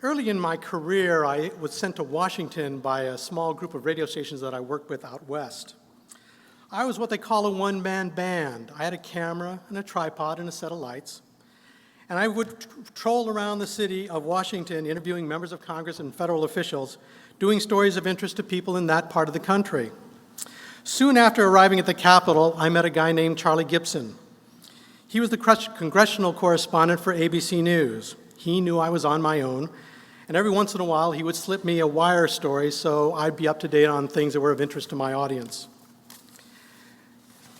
Early in my career, I was sent to Washington by a small group of radio stations that I worked with out west. I was what they call a one-man band. I had a camera and a tripod and a set of lights. And I would troll around the city of Washington interviewing members of Congress and federal officials, doing stories of interest to people in that part of the country. Soon after arriving at the Capitol, I met a guy named Charlie Gibson. He was the congressional correspondent for ABC News. He knew I was on my own, and every once in a while he would slip me a wire story so I'd be up to date on things that were of interest to my audience.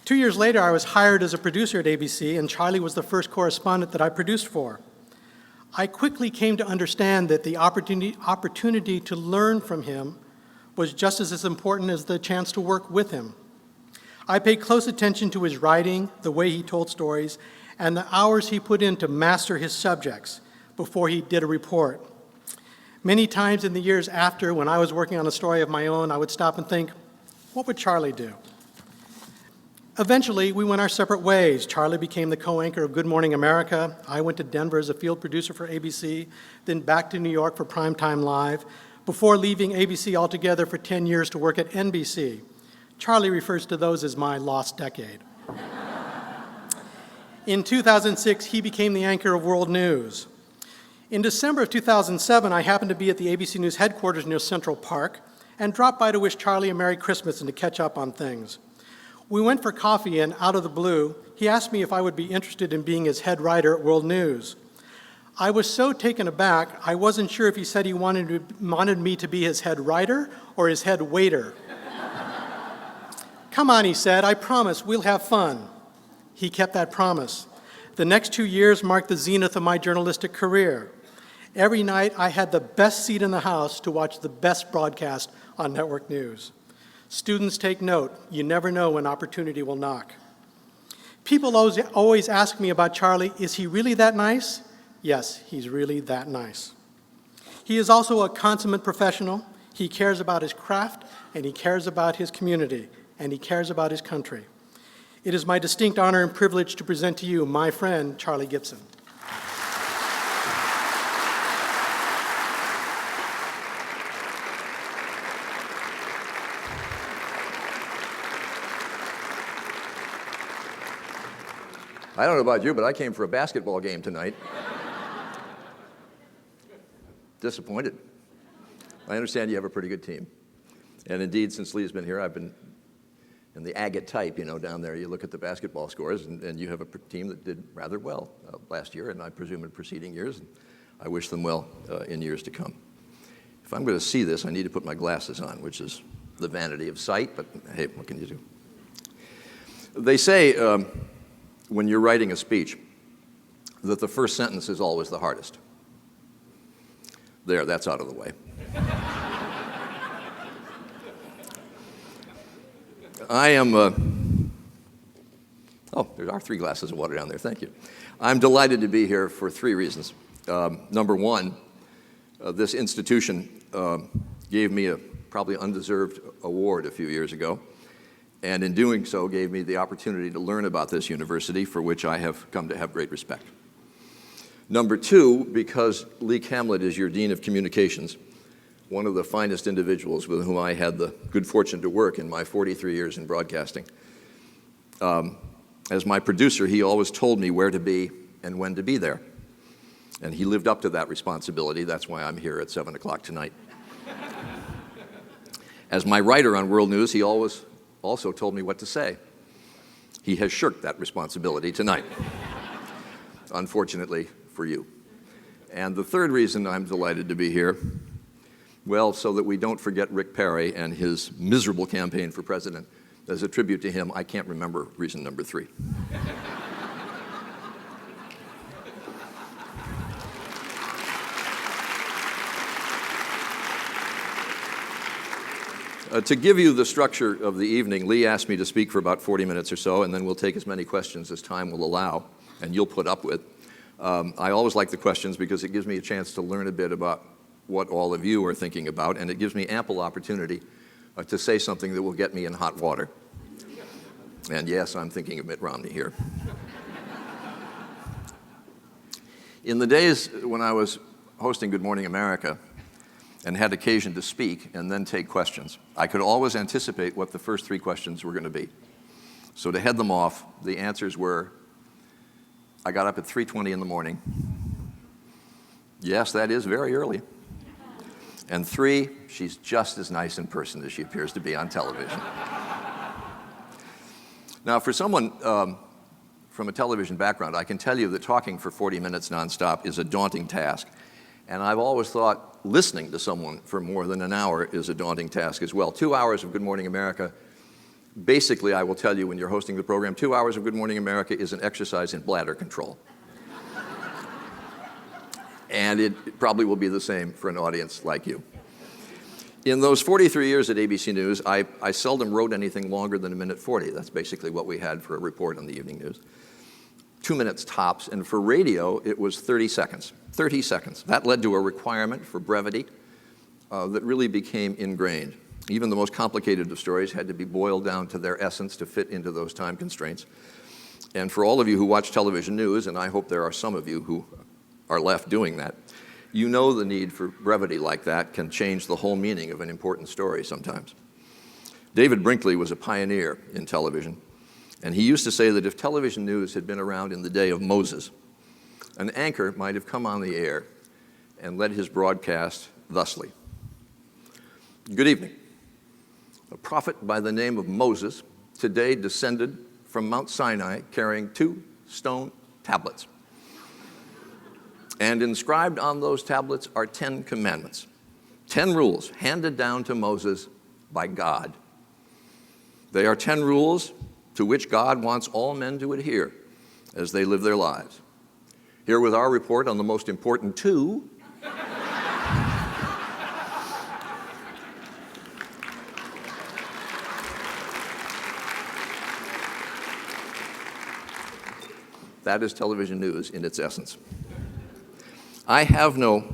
2 years later, I was hired as a producer at ABC, and Charlie was the first correspondent that I produced for. I quickly came to understand that the opportunity to learn from him was just as important as the chance to work with him. I paid close attention to his writing, the way he told stories, and the hours he put in to master his subjects before he did a report. Many times in the years after, when I was working on a story of my own, I would stop and think, what would Charlie do? Eventually, we went our separate ways. Charlie became the co-anchor of Good Morning America. I went to Denver as a field producer for ABC, then back to New York for Primetime Live, before leaving ABC altogether for 10 years to work at NBC. Charlie refers to those as my lost decade. In 2006, he became the anchor of World News. In December of 2007, I happened to be at the ABC News headquarters near Central Park and dropped by to wish Charlie a Merry Christmas and to catch up on things. We went for coffee, and out of the blue, he asked me if I would be interested in being his head writer at World News. I was so taken aback, I wasn't sure if he said he wanted me to be his head writer or his head waiter. Come on, he said, I promise we'll have fun. He kept that promise. The next 2 years marked the zenith of my journalistic career. Every night, I had the best seat in the house to watch the best broadcast on network news. Students, take note. You never know when opportunity will knock. People always ask me about Charlie, is he really that nice? Yes, he's really that nice. He is also a consummate professional. He cares about his craft, and he cares about his community, and he cares about his country. It is my distinct honor and privilege to present to you my friend, Charlie Gibson. I don't know about you, but I came for a basketball game tonight. Disappointed. I understand you have a pretty good team. And indeed, since Lee's been here, I've been in the agate type, down there. You look at the basketball scores, and you have a team that did rather well last year, and I presume in preceding years. And I wish them well in years to come. If I'm going to see this, I need to put my glasses on, which is the vanity of sight, but hey, what can you do? They say, when you're writing a speech, that the first sentence is always the hardest. There, that's out of the way. I am, there are 3 glasses of water down there, thank you. I'm delighted to be here for 3 reasons. Number one, this institution gave me a probably undeserved award a few years ago, and in doing so gave me the opportunity to learn about this university, for which I have come to have great respect. Number 2, because Lee Camlett is your Dean of Communications, one of the finest individuals with whom I had the good fortune to work in my 43 years in broadcasting. As my producer, he always told me where to be and when to be there. And he lived up to that responsibility. That's why I'm here at 7 o'clock tonight. As my writer on World News, he always also told me what to say. He has shirked that responsibility tonight, unfortunately for you. And the third reason I'm delighted to be here, well, so that we don't forget Rick Perry and his miserable campaign for president. As a tribute to him, I can't remember reason number 3. To give you the structure of the evening, Lee asked me to speak for about 40 minutes or so, and then we'll take as many questions as time will allow, and you'll put up with. I always like the questions because it gives me a chance to learn a bit about what all of you are thinking about, and it gives me ample opportunity to say something that will get me in hot water. And yes, I'm thinking of Mitt Romney here. In the days when I was hosting Good Morning America and had occasion to speak and then take questions, I could always anticipate what the first three questions were going to be. So to head them off, the answers were, I got up at 3:20 in the morning. Yes, that is very early. And 3, she's just as nice in person as she appears to be on television. Now, for someone from a television background, I can tell you that talking for 40 minutes nonstop is a daunting task. And I've always thought listening to someone for more than an hour is a daunting task as well. 2 hours of Good Morning America, basically, I will tell you when you're hosting the program, 2 hours of Good Morning America is an exercise in bladder control. And it probably will be the same for an audience like you. In those 43 years at ABC News, I seldom wrote anything longer than 1:40. That's basically what we had for a report on the evening news. 2 minutes tops, and for radio, it was 30 seconds. 30 seconds. That led to a requirement for brevity that really became ingrained. Even the most complicated of stories had to be boiled down to their essence to fit into those time constraints. And for all of you who watch television news, and I hope there are some of you who are left doing that, you know the need for brevity like that can change the whole meaning of an important story sometimes. David Brinkley was a pioneer in television, and he used to say that if television news had been around in the day of Moses, an anchor might have come on the air and led his broadcast thusly. Good evening. A prophet by the name of Moses today descended from Mount Sinai carrying 2 stone tablets. And inscribed on those tablets are 10 commandments, 10 rules handed down to Moses by God. They are 10 rules to which God wants all men to adhere as they live their lives. Here with our report on the most important 2. That is television news in its essence. I have no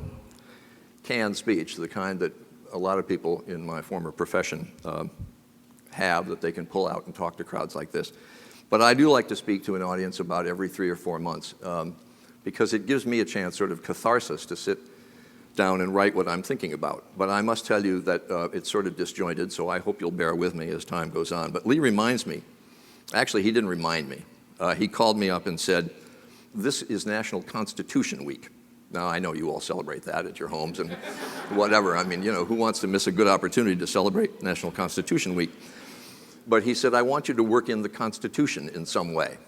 canned speech, the kind that a lot of people in my former profession have, that they can pull out and talk to crowds like this. But I do like to speak to an audience about every 3 or 4 months because it gives me a chance, sort of catharsis, to sit down and write what I'm thinking about. But I must tell you that it's sort of disjointed, so I hope you'll bear with me as time goes on. But Lee reminds me, actually he didn't remind me, he called me up and said, this is National Constitution Week. Now, I know you all celebrate that at your homes and whatever. I mean, you know, who wants to miss a good opportunity to celebrate National Constitution Week? But he said, I want you to work in the Constitution in some way.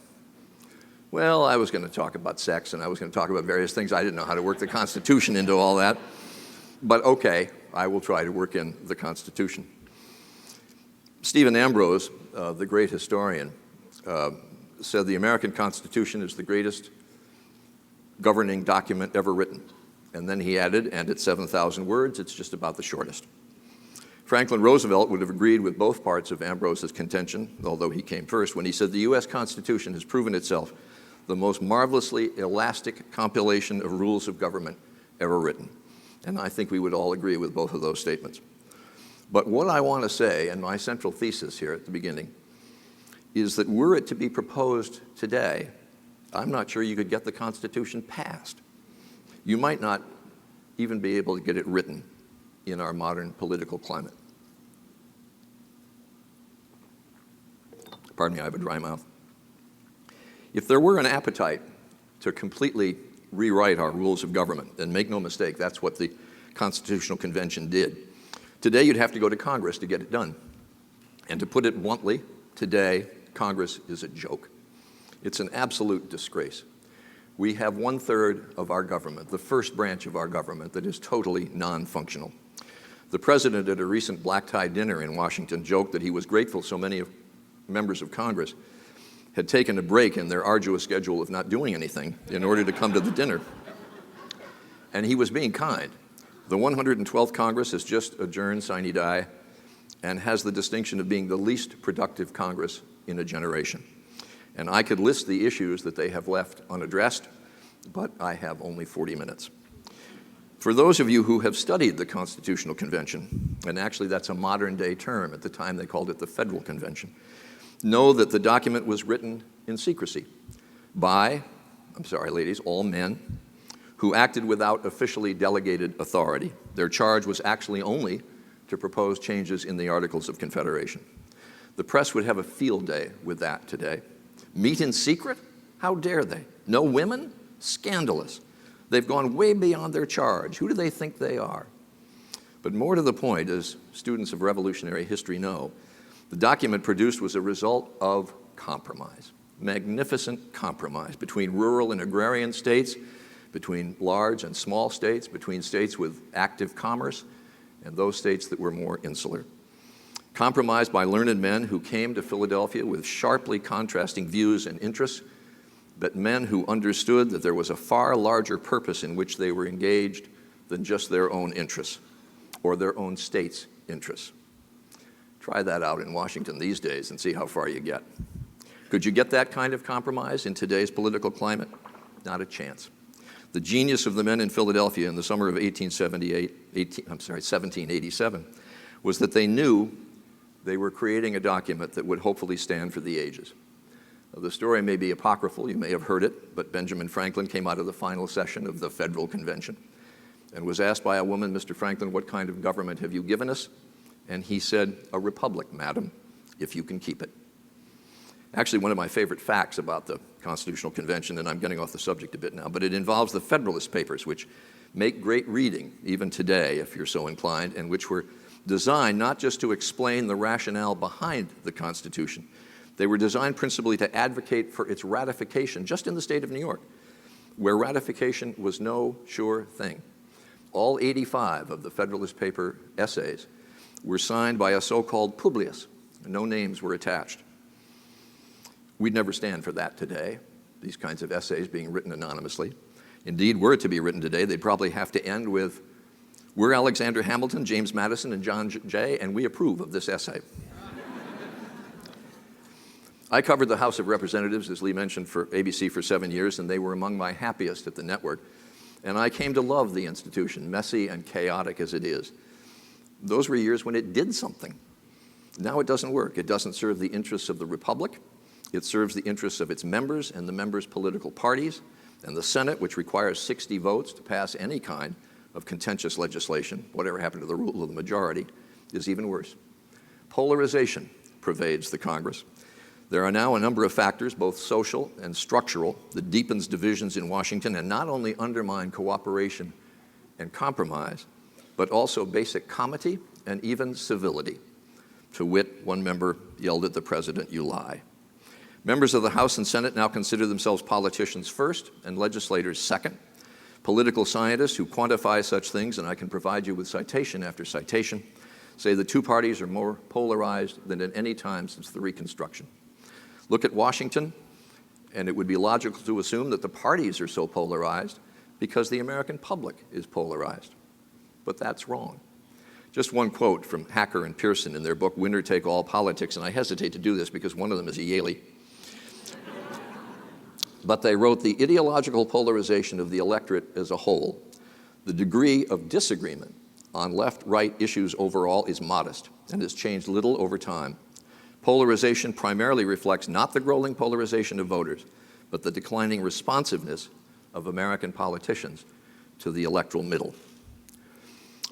Well, I was going to talk about sex, and I was going to talk about various things. I didn't know how to work the Constitution into all that. But okay, I will try to work in the Constitution. Stephen Ambrose, the great historian, said the American Constitution is the greatest governing document ever written. And then he added, and at 7,000 words, it's just about the shortest. Franklin Roosevelt would have agreed with both parts of Ambrose's contention, although he came first, when he said the U.S. Constitution has proven itself the most marvelously elastic compilation of rules of government ever written. And I think we would all agree with both of those statements. But what I want to say, and my central thesis here at the beginning, is that were it to be proposed today, I'm not sure you could get the Constitution passed. You might not even be able to get it written in our modern political climate. Pardon me, I have a dry mouth. If there were an appetite to completely rewrite our rules of government, and make no mistake, that's what the Constitutional Convention did, today you'd have to go to Congress to get it done. And to put it bluntly, today Congress is a joke. It's an absolute disgrace. We have 1/3 of our government, the first branch of our government, that is totally non-functional. The president at a recent black-tie dinner in Washington joked that he was grateful so many members of Congress had taken a break in their arduous schedule of not doing anything in order to come to the dinner. And he was being kind. The 112th Congress has just adjourned sine die and has the distinction of being the least productive Congress in a generation. And I could list the issues that they have left unaddressed but I have only 40 minutes. For those of you who have studied the Constitutional Convention, and actually that's a modern-day term, at the time they called it the Federal Convention, know that the document was written in secrecy by, I'm sorry ladies, all men who acted without officially delegated authority. Their charge was actually only to propose changes in the Articles of Confederation. The press would have a field day with that today. Meet in secret? How dare they? No women? Scandalous. They've gone way beyond their charge. Who do they think they are? But more to the point, as students of revolutionary history know, the document produced was a result of compromise, magnificent compromise between rural and agrarian states, between large and small states, between states with active commerce and those states that were more insular. Compromised by learned men who came to Philadelphia with sharply contrasting views and interests, but men who understood that there was a far larger purpose in which they were engaged than just their own interests or their own state's interests. Try that out in Washington these days and see how far you get. Could you get that kind of compromise in today's political climate? Not a chance. The genius of the men in Philadelphia in the summer of 1787 was that they knew they were creating a document that would hopefully stand for the ages. The story may be apocryphal, you may have heard it, but Benjamin Franklin came out of the final session of the Federal Convention and was asked by a woman, "Mr. Franklin, what kind of government have you given us?" And he said, "A republic, madam, if you can keep it." Actually, one of my favorite facts about the Constitutional Convention, and I'm getting off the subject a bit now, but it involves the Federalist Papers, which make great reading even today, if you're so inclined, and which were designed not just to explain the rationale behind the Constitution. They were designed principally to advocate for its ratification just in the state of New York, where ratification was no sure thing. All 85 of the Federalist Paper essays were signed by a so-called Publius. No names were attached. We'd never stand for that today, these kinds of essays being written anonymously. Indeed, were it to be written today, they'd probably have to end with, "We're Alexander Hamilton, James Madison, and John Jay, and we approve of this essay." I covered the House of Representatives, as Lee mentioned, for ABC for 7 years, and they were among my happiest at the network. And I came to love the institution, messy and chaotic as it is. Those were years when it did something. Now it doesn't work. It doesn't serve the interests of the Republic. It serves the interests of its members and the members' political parties. And the Senate, which requires 60 votes to pass any kind of contentious legislation, whatever happened to the rule of the majority, is even worse. Polarization pervades the Congress. There are now a number of factors, both social and structural, that deepens divisions in Washington and not only undermine cooperation and compromise, but also basic comity and even civility. To wit, one member yelled at the president, "You lie." Members of the House and Senate now consider themselves politicians first and legislators second. Political scientists who quantify such things, and I can provide you with citation after citation, say the two parties are more polarized than at any time since the Reconstruction. Look at Washington, and it would be logical to assume that the parties are so polarized because the American public is polarized. But that's wrong. Just one quote from Hacker and Pearson in their book, Winner Take All Politics, and I hesitate to do this because one of them is a Yalie. But they wrote, "The ideological polarization of the electorate as a whole, the degree of disagreement on left-right issues overall is modest and has changed little over time. Polarization primarily reflects not the growing polarization of voters, but the declining responsiveness of American politicians to the electoral middle."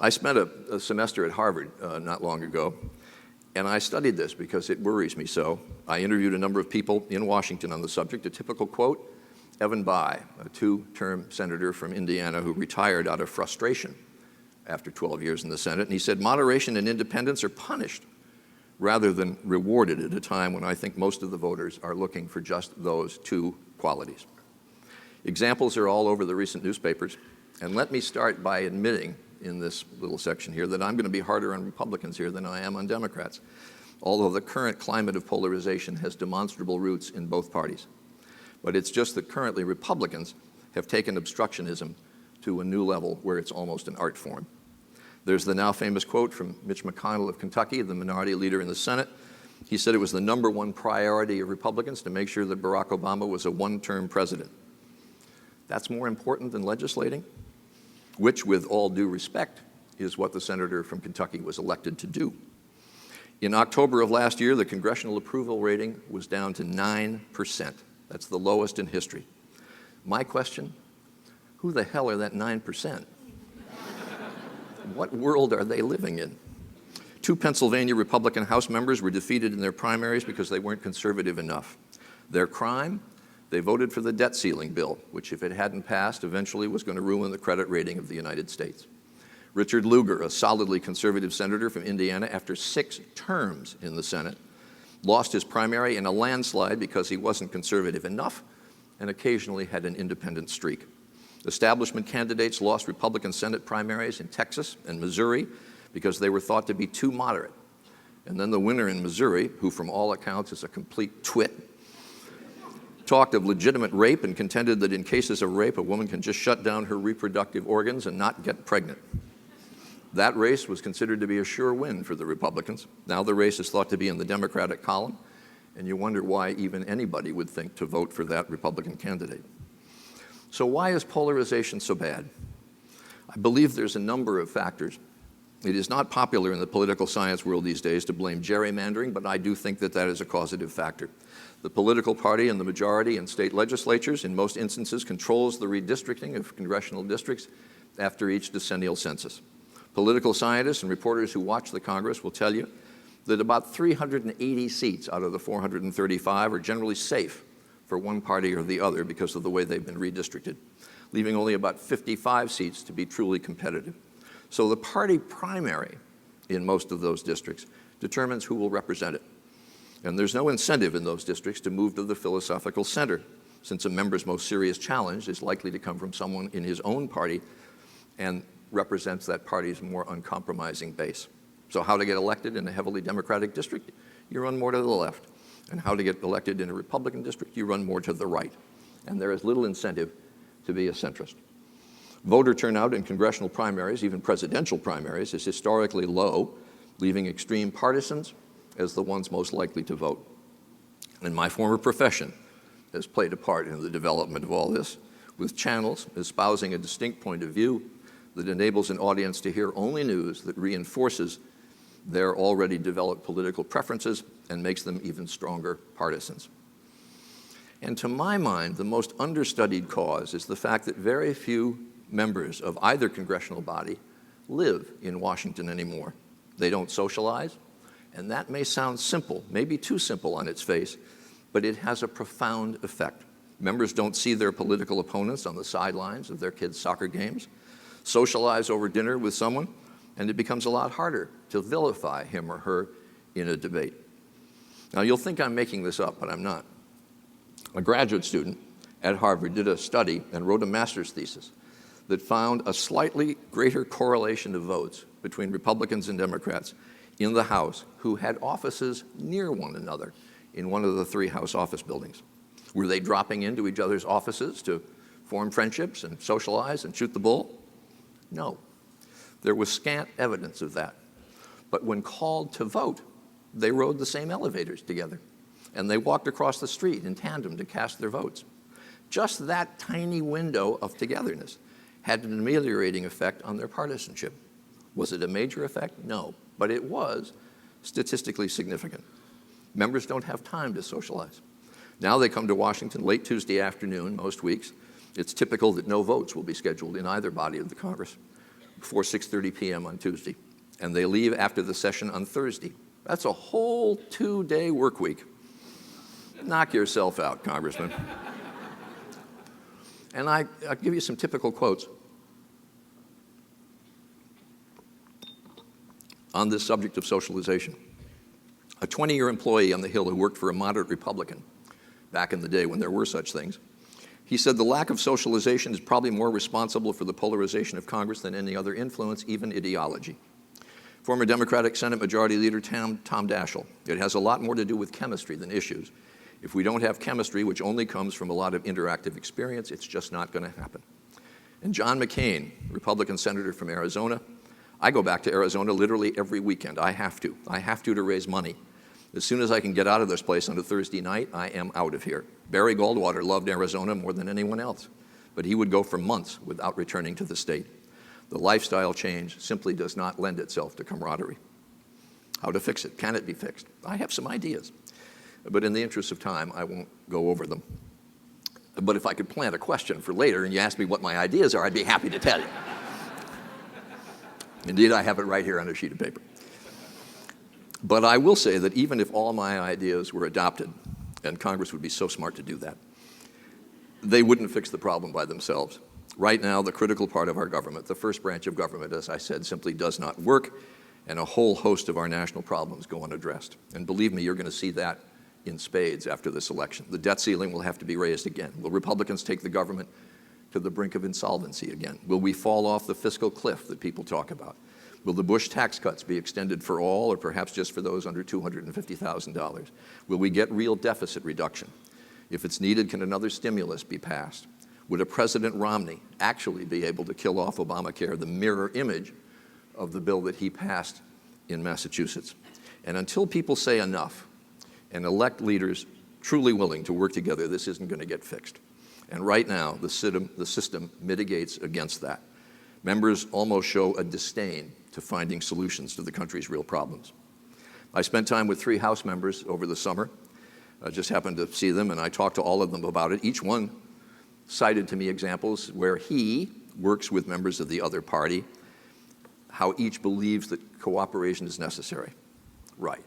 I spent a semester at Harvard not long ago, and I studied this because it worries me so. I interviewed a number of people in Washington on the subject. A typical quote, Evan Bayh, a two-term senator from Indiana who retired out of frustration after 12 years in the Senate, and he said, "Moderation and independence are punished rather than rewarded at a time when I think most of the voters are looking for just those two qualities." Examples are all over the recent newspapers, and let me start by admitting in this little section here that I'm going to be harder on Republicans here than I am on Democrats, although the current climate of polarization has demonstrable roots in both parties. But it's just that currently Republicans have taken obstructionism to a new level where it's almost an art form. There's the now famous quote from Mitch McConnell of Kentucky, the minority leader in the Senate. He said it was the number one priority of Republicans to make sure that Barack Obama was a one-term president. That's more important than legislating, which, with all due respect, is what the senator from Kentucky was elected to do. In October of last year, the congressional approval rating was down to 9%. That's the lowest in history. My question, who the hell are that 9%? What world are they living in? 2 Pennsylvania Republican House members were defeated in their primaries because they weren't conservative enough. Their crime? They voted for the debt ceiling bill, which, if it hadn't passed, eventually was going to ruin the credit rating of the United States. Richard Lugar, a solidly conservative senator from Indiana, after 6 terms in the Senate, lost his primary in a landslide because he wasn't conservative enough and occasionally had an independent streak. Establishment candidates lost Republican Senate primaries in Texas and Missouri because they were thought to be too moderate. And then the winner in Missouri, who from all accounts is a complete twit, talked of legitimate rape and contended that in cases of rape, a woman can just shut down her reproductive organs and not get pregnant. That race was considered to be a sure win for the Republicans. Now the race is thought to be in the Democratic column, and you wonder why even anybody would think to vote for that Republican candidate. So why is polarization so bad? I believe there's a number of factors. It is not popular in the political science world these days to blame gerrymandering, but I do think that that is a causative factor. The political party and the majority in state legislatures, in most instances, controls the redistricting of congressional districts after each decennial census. Political scientists and reporters who watch the Congress will tell you that about 380 seats out of the 435 are generally safe for one party or the other because of the way they've been redistricted, leaving only about 55 seats to be truly competitive. So the party primary in most of those districts determines who will represent it. And there's no incentive in those districts to move to the philosophical center, since a member's most serious challenge is likely to come from someone in his own party and represents that party's more uncompromising base. So how to get elected in a heavily Democratic district? You run more to the left. And how to get elected in a Republican district? You run more to the right. And there is little incentive to be a centrist. Voter turnout in congressional primaries, even presidential primaries, is historically low, leaving extreme partisans as the ones most likely to vote. And my former profession has played a part in the development of all this, with channels espousing a distinct point of view that enables an audience to hear only news that reinforces their already developed political preferences and makes them even stronger partisans. And to my mind, the most understudied cause is the fact that very few members of either congressional body live in Washington anymore. They don't socialize, and that may sound simple, maybe too simple on its face, but it has a profound effect. Members don't see their political opponents on the sidelines of their kids' soccer games, socialize over dinner with someone, and it becomes a lot harder to vilify him or her in a debate. Now, you'll think I'm making this up, but I'm not. A graduate student at Harvard did a study and wrote a master's thesis that found a slightly greater correlation of votes between Republicans and Democrats in the House who had offices near one another in one of the 3 House office buildings. Were they dropping into each other's offices to form friendships and socialize and shoot the bull? No. There was scant evidence of that. But when called to vote, they rode the same elevators together, and they walked across the street in tandem to cast their votes. Just that tiny window of togetherness had an ameliorating effect on their partisanship. Was it a major effect? No, but it was statistically significant. Members don't have time to socialize. Now they come to Washington late Tuesday afternoon most weeks. It's typical that no votes will be scheduled in either body of the Congress before 6:30 p.m. on Tuesday, and they leave after the session on Thursday. That's a whole 2-day work week. Knock yourself out, Congressman. And I'll give you some typical quotes on this subject of socialization. A 20-year employee on the Hill who worked for a moderate Republican back in the day when there were such things, he said the lack of socialization is probably more responsible for the polarization of Congress than any other influence, even ideology. Former Democratic Senate Majority Leader Tom Daschle, it has a lot more to do with chemistry than issues. If we don't have chemistry, which only comes from a lot of interactive experience, it's just not going to happen. And John McCain, Republican senator from Arizona, I go back to Arizona literally every weekend. I have to raise money. As soon as I can get out of this place on a Thursday night, I am out of here. Barry Goldwater loved Arizona more than anyone else. but he would go for months without returning to the state. The lifestyle change simply does not lend itself to camaraderie. How to fix it? Can it be fixed? I have some ideas, but in the interest of time, I won't go over them. But if I could plant a question for later and you ask me what my ideas are, I'd be happy to tell you. Indeed, I have it right here on a sheet of paper. But I will say that even if all my ideas were adopted, and Congress would be so smart to do that, they wouldn't fix the problem by themselves. Right now, the critical part of our government, the first branch of government, as I said, simply does not work, and a whole host of our national problems go unaddressed. And believe me, you're going to see that in spades after this election. The debt ceiling will have to be raised again. Will Republicans take the government to the brink of insolvency again? Will we fall off the fiscal cliff that people talk about? Will the Bush tax cuts be extended for all, or perhaps just for those under $250,000? Will we get real deficit reduction? If it's needed, can another stimulus be passed? Would a President Romney actually be able to kill off Obamacare, the mirror image of the bill that he passed in Massachusetts? And until people say enough and elect leaders truly willing to work together, this isn't going to get fixed. And right now, the system mitigates against that. Members almost show a disdain to finding solutions to the country's real problems. I spent time with 3 House members over the summer. I just happened to see them, and I talked to all of them about it. Each one cited to me examples where he works with members of the other party, how each believes that cooperation is necessary. Right.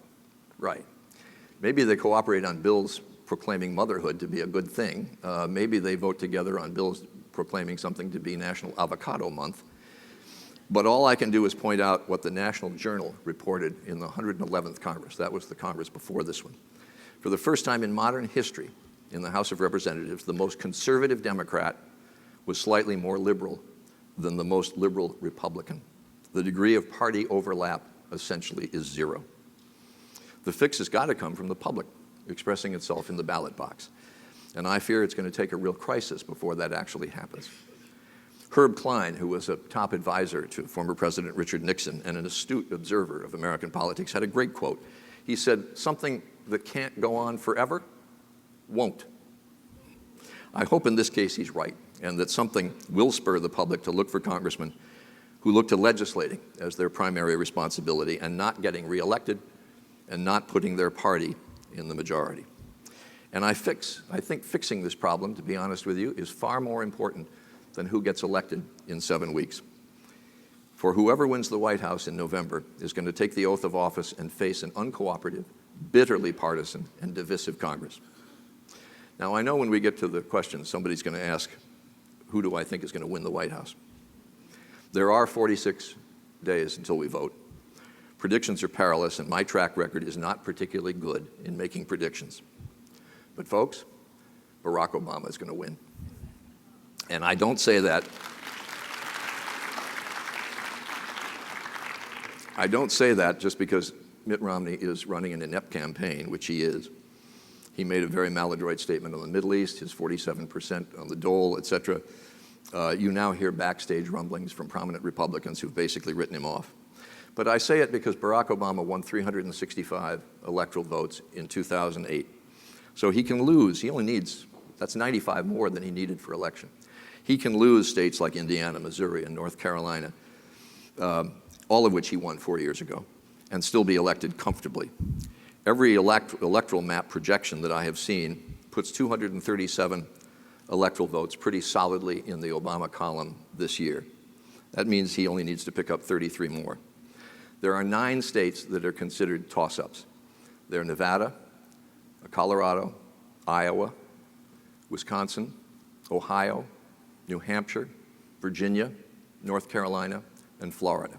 Maybe they cooperate on bills proclaiming motherhood to be a good thing. Maybe they vote together on bills proclaiming something to be National Avocado Month. But all I can do is point out what the National Journal reported in the 111th Congress. That was the Congress before this one. For the first time in modern history, in the House of Representatives, the most conservative Democrat was slightly more liberal than the most liberal Republican. The degree of party overlap essentially is 0. The fix has got to come from the public expressing itself in the ballot box. And I fear it's going to take a real crisis before that actually happens. Herb Klein, who was a top advisor to former President Richard Nixon and an astute observer of American politics, had a great quote. He said, "Something that can't go on forever won't." I hope in this case he's right, and that something will spur the public to look for congressmen who look to legislating as their primary responsibility and not getting reelected and not putting their party in the majority. And I think fixing this problem, to be honest with you, is far more important than who gets elected in 7 weeks. For whoever wins the White House in November is going to take the oath of office and face an uncooperative, bitterly partisan, and divisive Congress. Now, I know when we get to the questions, somebody's going to ask, who do I think is going to win the White House? There are 46 days until we vote. Predictions are perilous, and my track record is not particularly good in making predictions. But folks, Barack Obama is going to win. And I don't say that. I don't say that just because Mitt Romney is running an inept campaign, which he is. He made a very maladroit statement on the Middle East, his 47% on the dole, et cetera. You now hear backstage rumblings from prominent Republicans who've basically written him off. But I say it because Barack Obama won 365 electoral votes in 2008. So he can lose. He only needs, that's 95 more than he needed for election. He can lose states like Indiana, Missouri, and North Carolina, all of which he won 4 years ago, and still be elected comfortably. Every electoral map projection that I have seen puts 237 electoral votes pretty solidly in the Obama column this year. That means he only needs to pick up 33 more. There are 9 states that are considered toss-ups. They're Nevada, Colorado, Iowa, Wisconsin, Ohio, New Hampshire, Virginia, North Carolina, and Florida.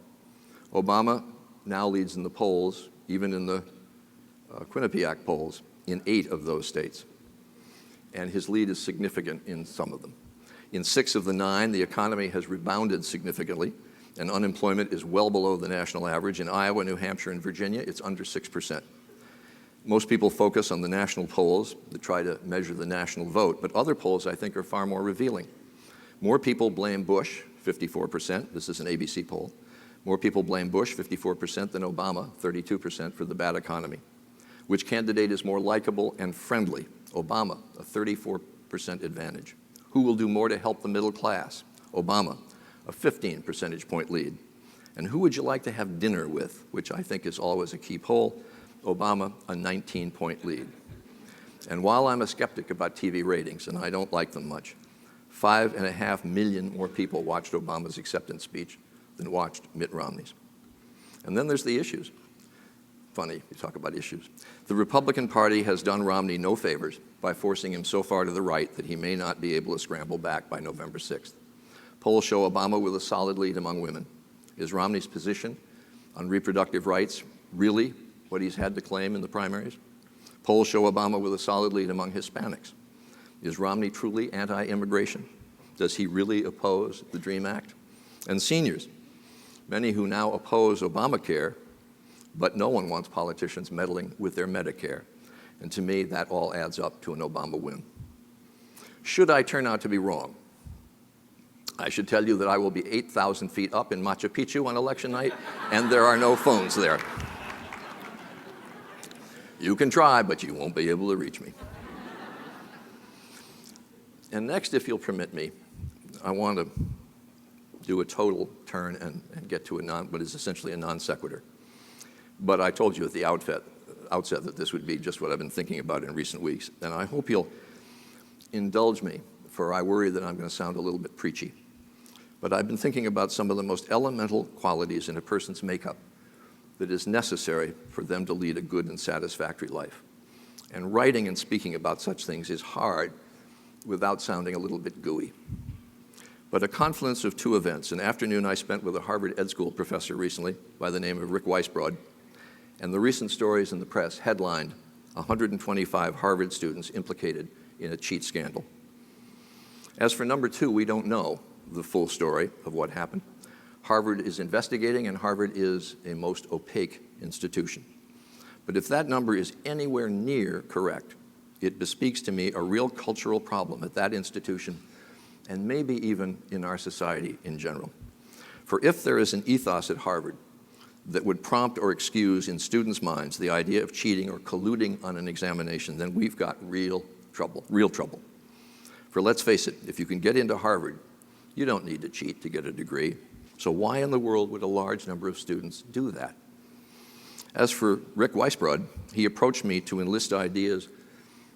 Obama now leads in the polls, even in the Quinnipiac polls, in 8 of those states. And his lead is significant in some of them. In 6 of the 9, the economy has rebounded significantly, and unemployment is well below the national average. In Iowa, New Hampshire, and Virginia, it's under 6%. Most people focus on the national polls that try to measure the national vote, but other polls, I think, are far more revealing. More people blame Bush, 54%. This is an ABC poll. More people blame Bush, 54%, than Obama, 32%, for the bad economy. Which candidate is more likable and friendly? Obama, a 34% advantage. Who will do more to help the middle class? Obama, a 15 percentage point lead. And who would you like to have dinner with, which I think is always a key poll? Obama, a 19-point lead. And while I'm a skeptic about TV ratings, and I don't like them much, 5.5 million more people watched Obama's acceptance speech than watched Mitt Romney's. And then there's the issues. Funny, you talk about issues. The Republican Party has done Romney no favors by forcing him so far to the right that he may not be able to scramble back by November 6th. Polls show Obama with a solid lead among women. Is Romney's position on reproductive rights really what he's had to claim in the primaries? Polls show Obama with a solid lead among Hispanics. Is Romney truly anti-immigration? Does he really oppose the DREAM Act? And seniors, many who now oppose Obamacare, but no one wants politicians meddling with their Medicare. And to me, that all adds up to an Obama win. Should I turn out to be wrong, I should tell you that I will be 8,000 feet up in Machu Picchu on election night, and there are no phones there. You can try, but you won't be able to reach me. And next, if you'll permit me, I want to do a total turn and get to what is essentially a non sequitur. But I told you at the outset that this would be just what I've been thinking about in recent weeks. And I hope you'll indulge me, for I worry that I'm going to sound a little bit preachy. But I've been thinking about some of the most elemental qualities in a person's makeup that is necessary for them to lead a good and satisfactory life. And writing and speaking about such things is hard without sounding a little bit gooey. But a confluence of two events, an afternoon I spent with a Harvard Ed School professor recently by the name of Rick Weisbrod, and the recent stories in the press headlined 125 Harvard students implicated in a cheat scandal. As for number two, we don't know the full story of what happened. Harvard is investigating, and Harvard is a most opaque institution. But if that number is anywhere near correct, it bespeaks to me a real cultural problem at that institution, and maybe even in our society in general. For if there is an ethos at Harvard that would prompt or excuse in students' minds the idea of cheating or colluding on an examination, then we've got real trouble. For let's face it, if you can get into Harvard, you don't need to cheat to get a degree. So why in the world would a large number of students do that? As for Rick Weisbrod, he approached me to enlist ideas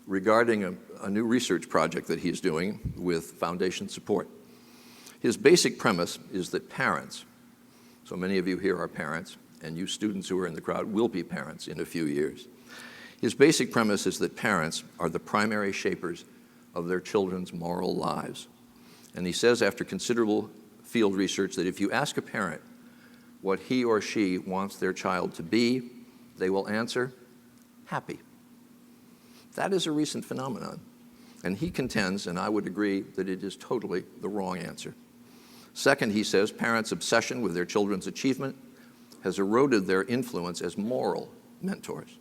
regarding a new research project that he's doing with foundation support. His basic premise is that parents, so many of you here are parents, and you students who are in the crowd will be parents in a few years. His basic premise is that parents are the primary shapers of their children's moral lives. And he says, after considerable field research, that if you ask a parent what he or she wants their child to be, they will answer, happy. That is a recent phenomenon. And he contends, and I would agree, that it is totally the wrong answer. Second, he says, parents' obsession with their children's achievement has eroded their influence as moral mentors.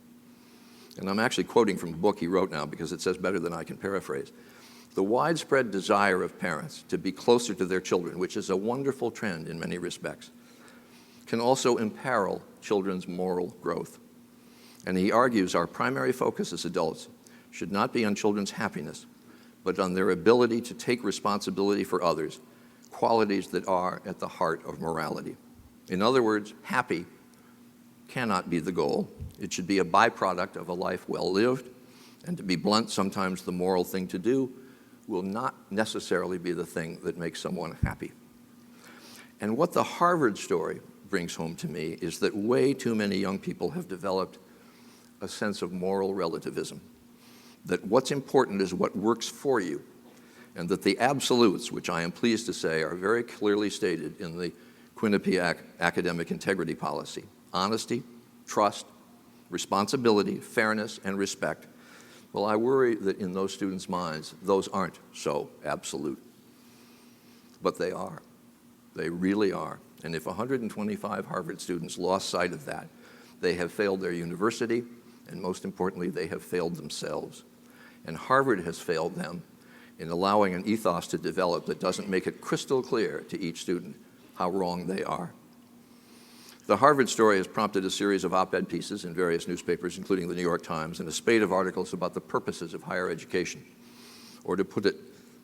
And I'm actually quoting from a book he wrote now because it says better than I can paraphrase. The widespread desire of parents to be closer to their children, which is a wonderful trend in many respects, can also imperil children's moral growth. And he argues our primary focus as adults should not be on children's happiness, but on their ability to take responsibility for others, qualities that are at the heart of morality. In other words, happy cannot be the goal. It should be a byproduct of a life well lived, and to be blunt, sometimes the moral thing to do will not necessarily be the thing that makes someone happy. And what the Harvard story brings home to me is that way too many young people have developed a sense of moral relativism, that what's important is what works for you, and that the absolutes, which I am pleased to say are very clearly stated in the Quinnipiac academic integrity policy, honesty, trust, responsibility, fairness, and respect. Well, I worry that in those students' minds, those aren't so absolute. But they are. They really are. And if 125 Harvard students lost sight of that, they have failed their university, and most importantly, they have failed themselves. And Harvard has failed them in allowing an ethos to develop that doesn't make it crystal clear to each student how wrong they are. The Harvard story has prompted a series of op-ed pieces in various newspapers, including the New York Times, and a spate of articles about the purposes of higher education. Or to put it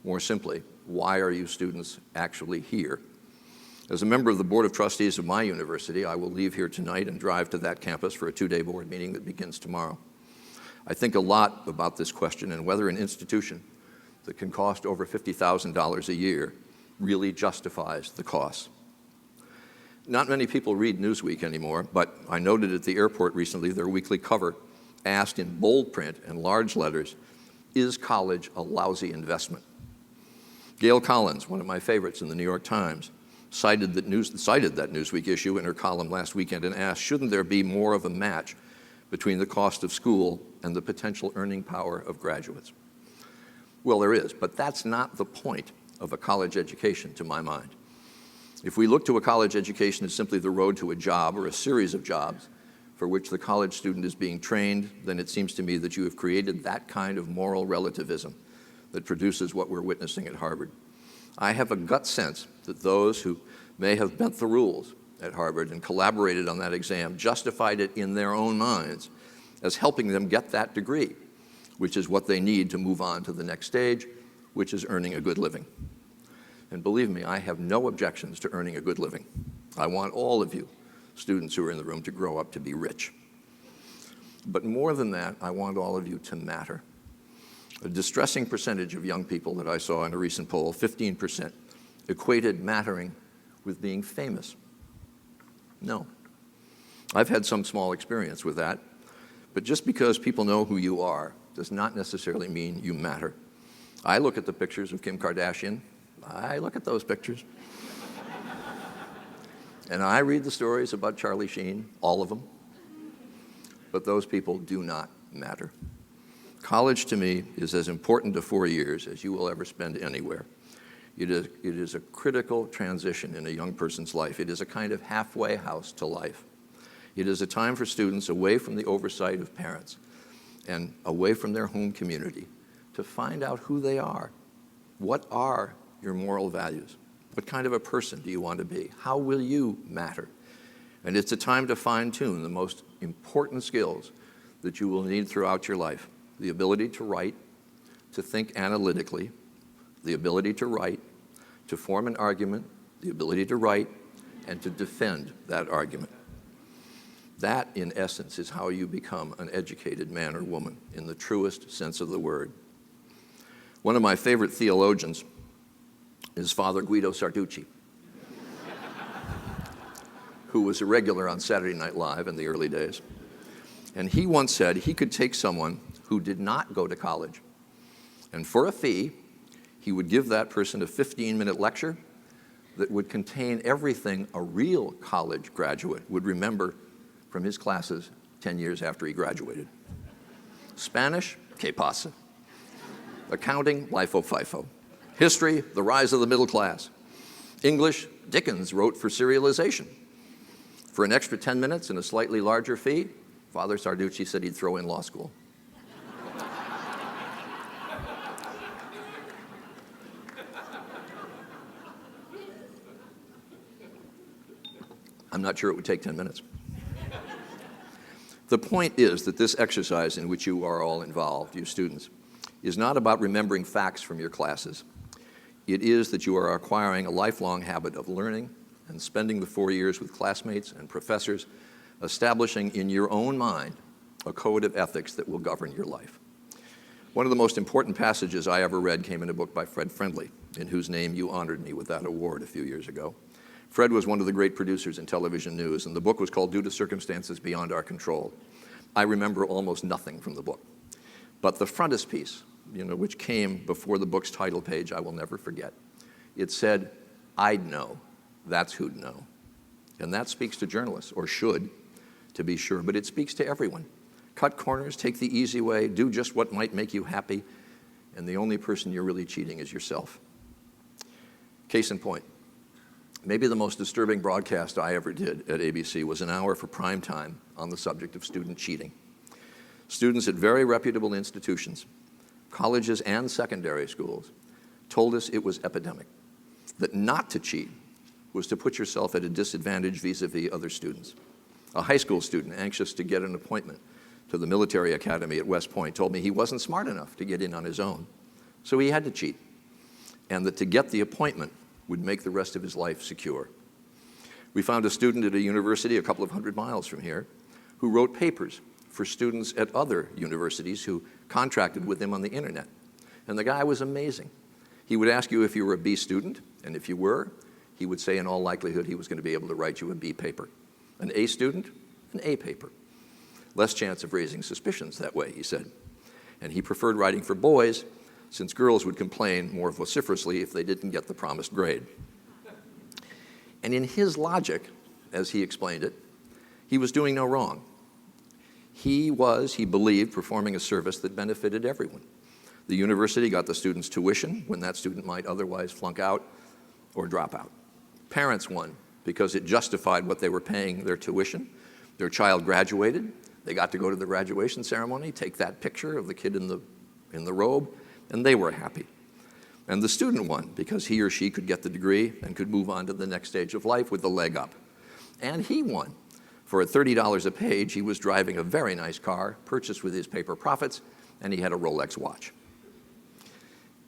More simply, why are you students actually here? As a member of the Board of Trustees of my university, I will leave here tonight and drive to that campus for a 2-day board meeting that begins tomorrow. I think a lot about this question and whether an institution that can cost over $50,000 a year really justifies the cost. Not many people read Newsweek anymore, but I noted at the airport recently their weekly cover asked in bold print and large letters, "Is college a lousy investment?" Gail Collins, one of my favorites in the New York Times, cited that Newsweek issue in her column last weekend and asked, shouldn't there be more of a match between the cost of school and the potential earning power of graduates? Well, there is, but that's not the point of a college education, to my mind. If we look to a college education as simply the road to a job or a series of jobs for which the college student is being trained, then it seems to me that you have created that kind of moral relativism that produces what we're witnessing at Harvard. I have a gut sense that those who may have bent the rules at Harvard and collaborated on that exam justified it in their own minds as helping them get that degree, which is what they need to move on to the next stage, which is earning a good living. And believe me, I have no objections to earning a good living. I want all of you, students who are in the room, to grow up to be rich. But more than that, I want all of you to matter. A distressing percentage of young people that I saw in a recent poll, 15%, equated mattering with being famous. No. I've had some small experience with that, but just because people know who you are does not necessarily mean you matter. I look at the pictures of Kim Kardashian. I look at those pictures. And I read the stories about Charlie Sheen, all of them. But those people do not matter. College, to me, is as important to 4 years as you will ever spend anywhere. It is a critical transition in a young person's life. It is a kind of halfway house to life. It is a time for students away from the oversight of parents and away from their home community to find out who they are. What are your moral values? What kind of a person do you want to be? How will you matter? And it's a time to fine-tune the most important skills that you will need throughout your life. The ability to write, to think analytically, the ability to write, to form an argument, the ability to write, and to defend that argument. That, in essence, is how you become an educated man or woman in the truest sense of the word. One of my favorite theologians is Father Guido Sarducci, who was a regular on Saturday Night Live in the early days. And he once said he could take someone who did not go to college, and for a fee, he would give that person a 15-minute lecture that would contain everything a real college graduate would remember from his classes 10 years after he graduated. Spanish, que pasa. Accounting, lifo fifo. History, the rise of the middle class. English, Dickens wrote for serialization. For an extra 10 minutes and a slightly larger fee, Father Sarducci said he'd throw in law school. I'm not sure it would take 10 minutes. The point is that this exercise in which you are all involved, you students, is not about remembering facts from your classes. It is that you are acquiring a lifelong habit of learning and spending the 4 years with classmates and professors, establishing in your own mind a code of ethics that will govern your life. One of the most important passages I ever read came in a book by Fred Friendly, in whose name you honored me with that award a few years ago. Fred was one of the great producers in television news, and the book was called Due to Circumstances Beyond Our Control. I remember almost nothing from the book. But the frontispiece, which came before the book's title page, I will never forget. It said, "I'd know, that's who'd know." And that speaks to journalists, or should, to be sure, but it speaks to everyone. Cut corners, take the easy way, do just what might make you happy, and the only person you're really cheating is yourself. Case in point. Maybe the most disturbing broadcast I ever did at ABC was an hour for prime time on the subject of student cheating. Students at very reputable institutions, colleges and secondary schools, told us it was epidemic, that not to cheat was to put yourself at a disadvantage vis-a-vis other students. A high school student anxious to get an appointment to the military academy at West Point told me he wasn't smart enough to get in on his own, so he had to cheat. and that to get the appointment would make the rest of his life secure. We found a student at a university a couple of hundred miles from here who wrote papers for students at other universities who contracted with him on the internet. And the guy was amazing. He would ask you if you were a B student, and if you were, he would say in all likelihood he was going to be able to write you a B paper. An A student, an A paper. Less chance of raising suspicions that way, he said. And he preferred writing for boys, since girls would complain more vociferously if they didn't get the promised grade. And in his logic, as he explained it, he was doing no wrong. He believed, performing a service that benefited everyone. The university got the students tuition when that student might otherwise flunk out or drop out. Parents won because it justified what they were paying their tuition. Their child graduated. They got to go to the graduation ceremony, take that picture of the kid in the robe, and they were happy. And the student won because he or she could get the degree and could move on to the next stage of life with the leg up. And he won. For at $30 a page, he was driving a very nice car, purchased with his paper profits, and he had a Rolex watch.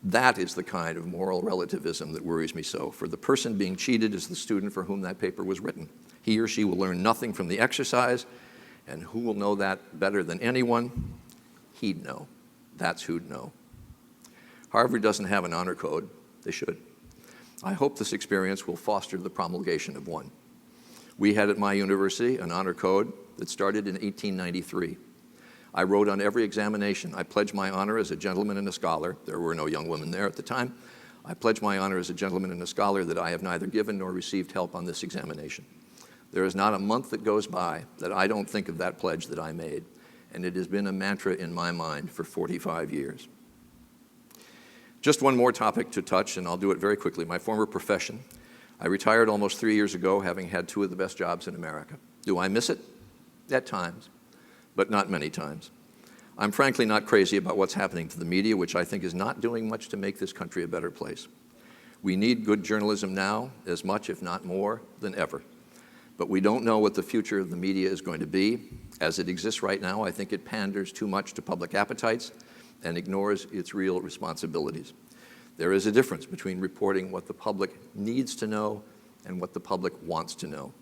That is the kind of moral relativism that worries me so. For the person being cheated is the student for whom that paper was written. He or she will learn nothing from the exercise, and who will know that better than anyone? He'd know. That's who'd know. Harvard doesn't have an honor code. They should. I hope this experience will foster the promulgation of one. We had at my university an honor code that started in 1893. I wrote on every examination, I pledge my honor as a gentleman and a scholar. There were no young women there at the time. I pledge my honor as a gentleman and a scholar that I have neither given nor received help on this examination. There is not a month that goes by that I don't think of that pledge that I made, and it has been a mantra in my mind for 45 years. Just one more topic to touch, and I'll do it very quickly. My former profession. I retired almost 3 years ago, having had two of the best jobs in America. Do I miss it? At times, but not many times. I'm frankly not crazy about what's happening to the media, which I think is not doing much to make this country a better place. We need good journalism now as much, if not more, than ever. But we don't know what the future of the media is going to be. As it exists right now, I think it panders too much to public appetites and ignores its real responsibilities. There is a difference between reporting what the public needs to know and what the public wants to know.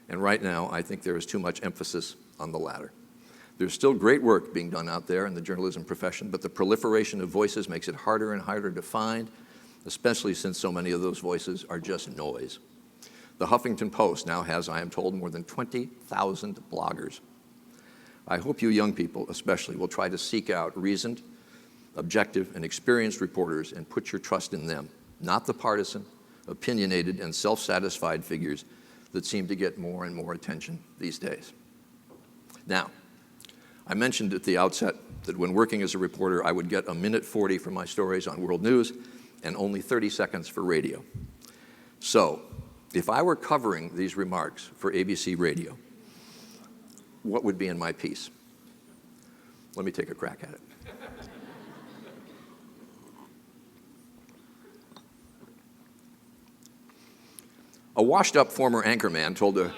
And right now, I think there is too much emphasis on the latter. There's still great work being done out there in the journalism profession, but the proliferation of voices makes it harder and harder to find, especially since so many of those voices are just noise. The Huffington Post now has, I am told, more than 20,000 bloggers. I hope you young people especially will try to seek out reasoned, objective, and experienced reporters and put your trust in them, not the partisan, opinionated, and self-satisfied figures that seem to get more and more attention these days. Now, I mentioned at the outset that when working as a reporter, I would get 1:40 for my stories on world news and only 30 seconds for radio. So, if I were covering these remarks for ABC Radio, what would be in my piece? Let me take a crack at it. A washed-up former anchorman told a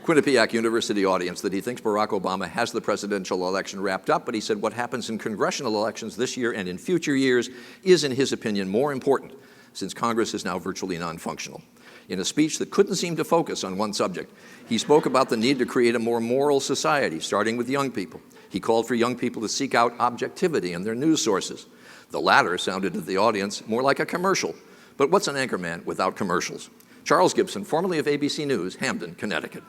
Quinnipiac University audience that he thinks Barack Obama has the presidential election wrapped up, but he said what happens in congressional elections this year and in future years is, in his opinion, more important, since Congress is now virtually non-functional. In a speech that couldn't seem to focus on one subject, he spoke about the need to create a more moral society, starting with young people. He called for young people to seek out objectivity in their news sources. The latter sounded to the audience more like a commercial. But what's an anchorman without commercials? Charles Gibson, formerly of ABC News, Hamden, Connecticut.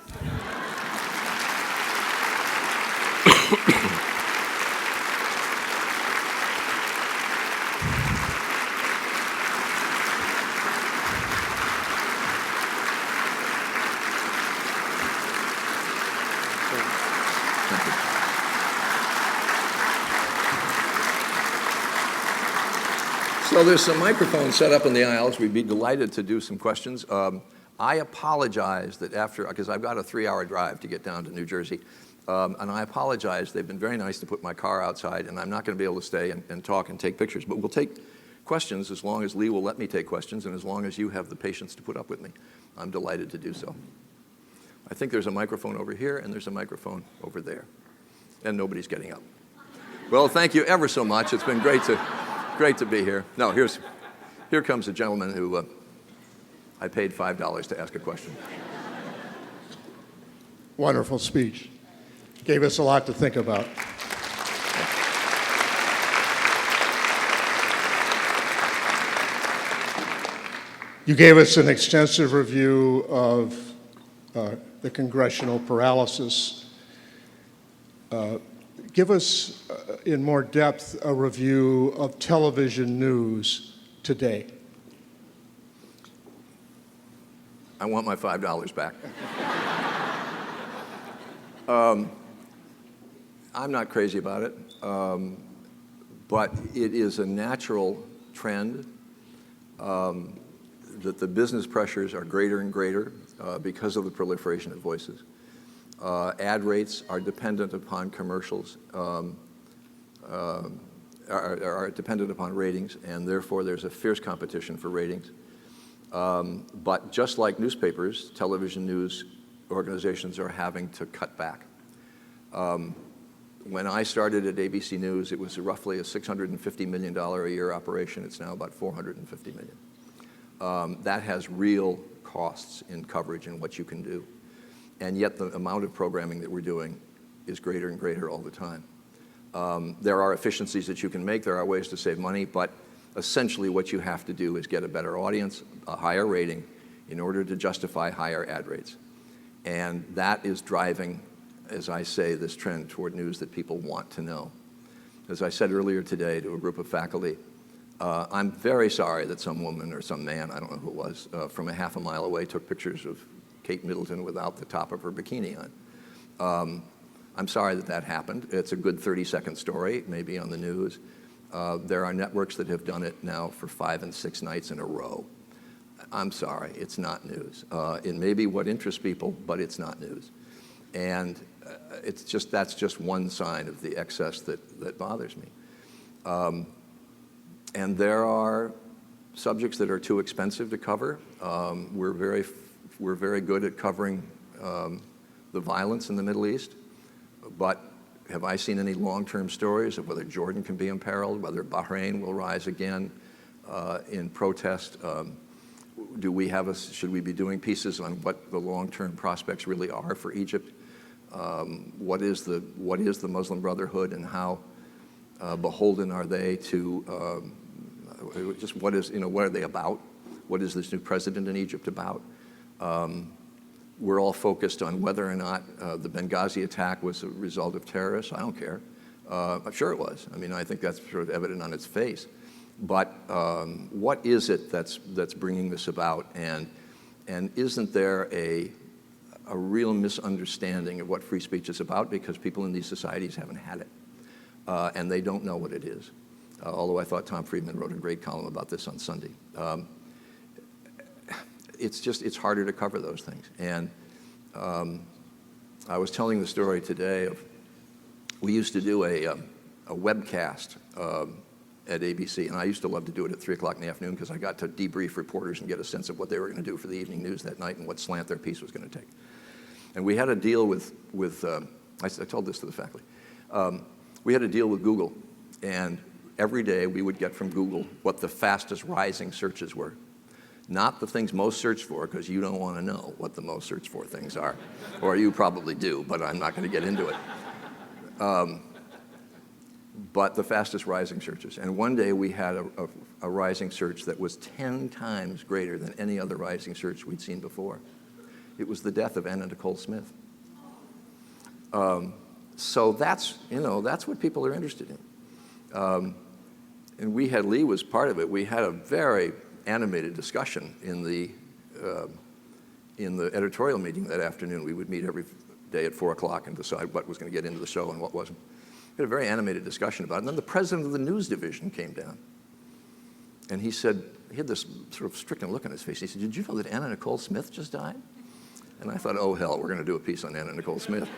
So there's some microphones set up in the aisles. We'd be delighted to do some questions. I apologize that because I've got a 3-hour drive to get down to New Jersey, and I apologize. They've been very nice to put my car outside, and I'm not going to be able to stay and talk and take pictures. But we'll take questions as long as Lee will let me take questions, and as long as you have the patience to put up with me. I'm delighted to do so. I think there's a microphone over here, and there's a microphone over there, and nobody's getting up. Well, thank you ever so much. It's been great to be here. No, Here comes a gentleman who I paid $5 to ask a question. Wonderful speech. Gave us a lot to think about. You gave us an extensive review of the congressional paralysis. Give us, in more depth, a review of television news today. I want my $5 back. I'm not crazy about it, but it is a natural trend that the business pressures are greater and greater because of the proliferation of voices. Ad rates are dependent upon commercials, are dependent upon ratings, and therefore there's a fierce competition for ratings. But just like newspapers, television news organizations are having to cut back. When I started at ABC News, it was roughly a $650 million a year operation. It's now about $450 million. That has real costs in coverage and what you can do. And yet the amount of programming that we're doing is greater and greater all the time. There are efficiencies that you can make. There are ways to save money, but essentially what you have to do is get a better audience, a higher rating, in order to justify higher ad rates. And that is driving, as I say, this trend toward news that people want to know. As I said earlier today to a group of faculty, I'm very sorry that some woman or some man, I don't know who it was, from a half a mile away took pictures of Kate Middleton without the top of her bikini on. I'm sorry that that happened. It's a good 30-second story, maybe on the news. There are networks that have done it now for 5 and 6 nights in a row. I'm sorry, it's not news. It may be what interests people, but it's not news. And that's just one sign of the excess that bothers me. And there are subjects that are too expensive to cover. We're very good at covering the violence in the Middle East, but have I seen any long-term stories of whether Jordan can be imperiled, whether Bahrain will rise again in protest? Should we be doing pieces on what the long-term prospects really are for Egypt? What is the Muslim Brotherhood, and how beholden are they to what are they about? What is this new president in Egypt about? We're all focused on whether or not the Benghazi attack was a result of terrorists. I don't care. I'm sure it was. I mean, I think that's sort of evident on its face. But what is it that's bringing this about? And isn't there a real misunderstanding of what free speech is about, because people in these societies haven't had it, and they don't know what it is. Although I thought Tom Friedman wrote a great column about this on Sunday. It's harder to cover those things. And I was telling the story today of, we used to do a webcast at ABC, and I used to love to do it at 3 o'clock in the afternoon because I got to debrief reporters and get a sense of what they were going to do for the evening news that night and what slant their piece was going to take. And we had a deal with I told this to the faculty, we had a deal with Google, and every day we would get from Google what the fastest rising searches were. Not the things most searched for, because you don't want to know what the most searched for things are. Or you probably do, but I'm not going to get into it. But the fastest rising searches. And one day we had a rising search that was 10 times greater than any other rising search we'd seen before. It was the death of Anna Nicole Smith. So that's what people are interested in. And Lee was part of it. We had a very animated discussion in the editorial meeting that afternoon. We would meet every day at 4 o'clock and decide what was going to get into the show and what wasn't. We had a very animated discussion about it. And then the president of the news division came down. And he said, he had this sort of stricken look on his face. He said, "Did you know that Anna Nicole Smith just died?" And I thought, oh, hell, we're going to do a piece on Anna Nicole Smith.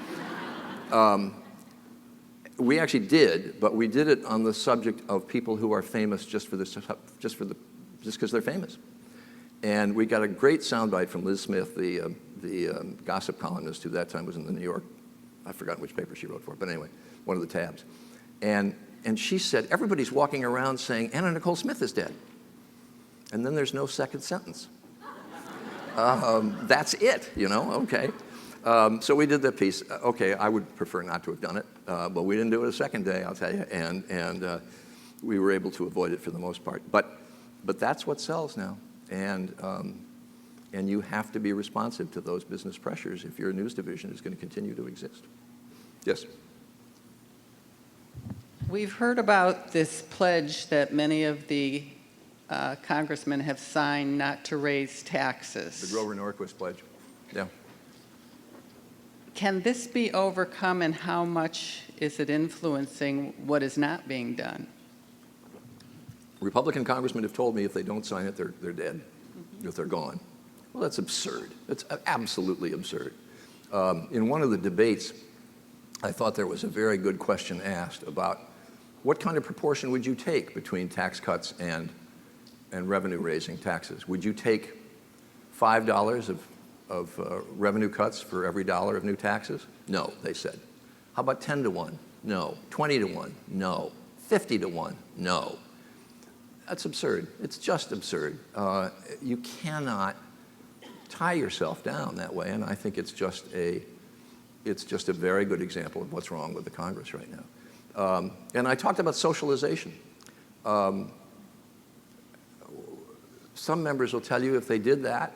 We actually did, but we did it on the subject of people who are famous just because they're famous. And we got a great soundbite from Liz Smith, the gossip columnist who that time was in the New York, I've forgotten which paper she wrote for, but anyway, one of the tabs. And she said, everybody's walking around saying Anna Nicole Smith is dead. and then there's no second sentence. That's it, okay. So we did that piece. Okay, I would prefer not to have done it, but we didn't do it a second day, I'll tell you, and we were able to avoid it for the most part. But that's what sells now, and you have to be responsive to those business pressures if your news division is going to continue to exist. Yes? We've heard about this pledge that many of the congressmen have signed not to raise taxes. The Grover Norquist pledge. Yeah. Can this be overcome, and how much is it influencing what is not being done? Republican congressmen have told me if they don't sign it, they're dead, if they're gone. Well, that's absurd. It's absolutely absurd. In one of the debates, I thought there was a very good question asked about what kind of proportion would you take between tax cuts and revenue-raising taxes? Would you take $5 of revenue cuts for every dollar of new taxes? No, they said. How about 10 to 1? No. 20 to 1? No. 50 to 1? No. That's absurd. It's just absurd. You cannot tie yourself down that way, and I think it's just a very good example of what's wrong with the Congress right now. And I talked about socialization. Some members will tell you if they did that,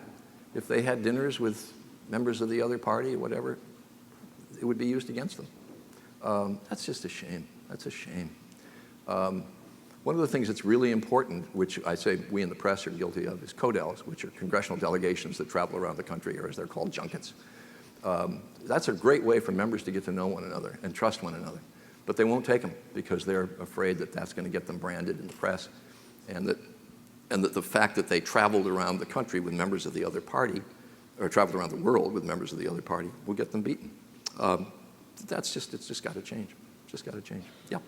if they had dinners with members of the other party or whatever, it would be used against them. That's just a shame. That's a shame. One of the things that's really important, which I say we in the press are guilty of, is CODELs, which are congressional delegations that travel around the country, or as they're called, junkets. That's a great way for members to get to know one another and trust one another. But they won't take them because they're afraid that that's going to get them branded in the press, and that the fact that they traveled around the country with members of the other party, or traveled around the world with members of the other party, will get them beaten. It's just got to change. Just got to change. Yeah.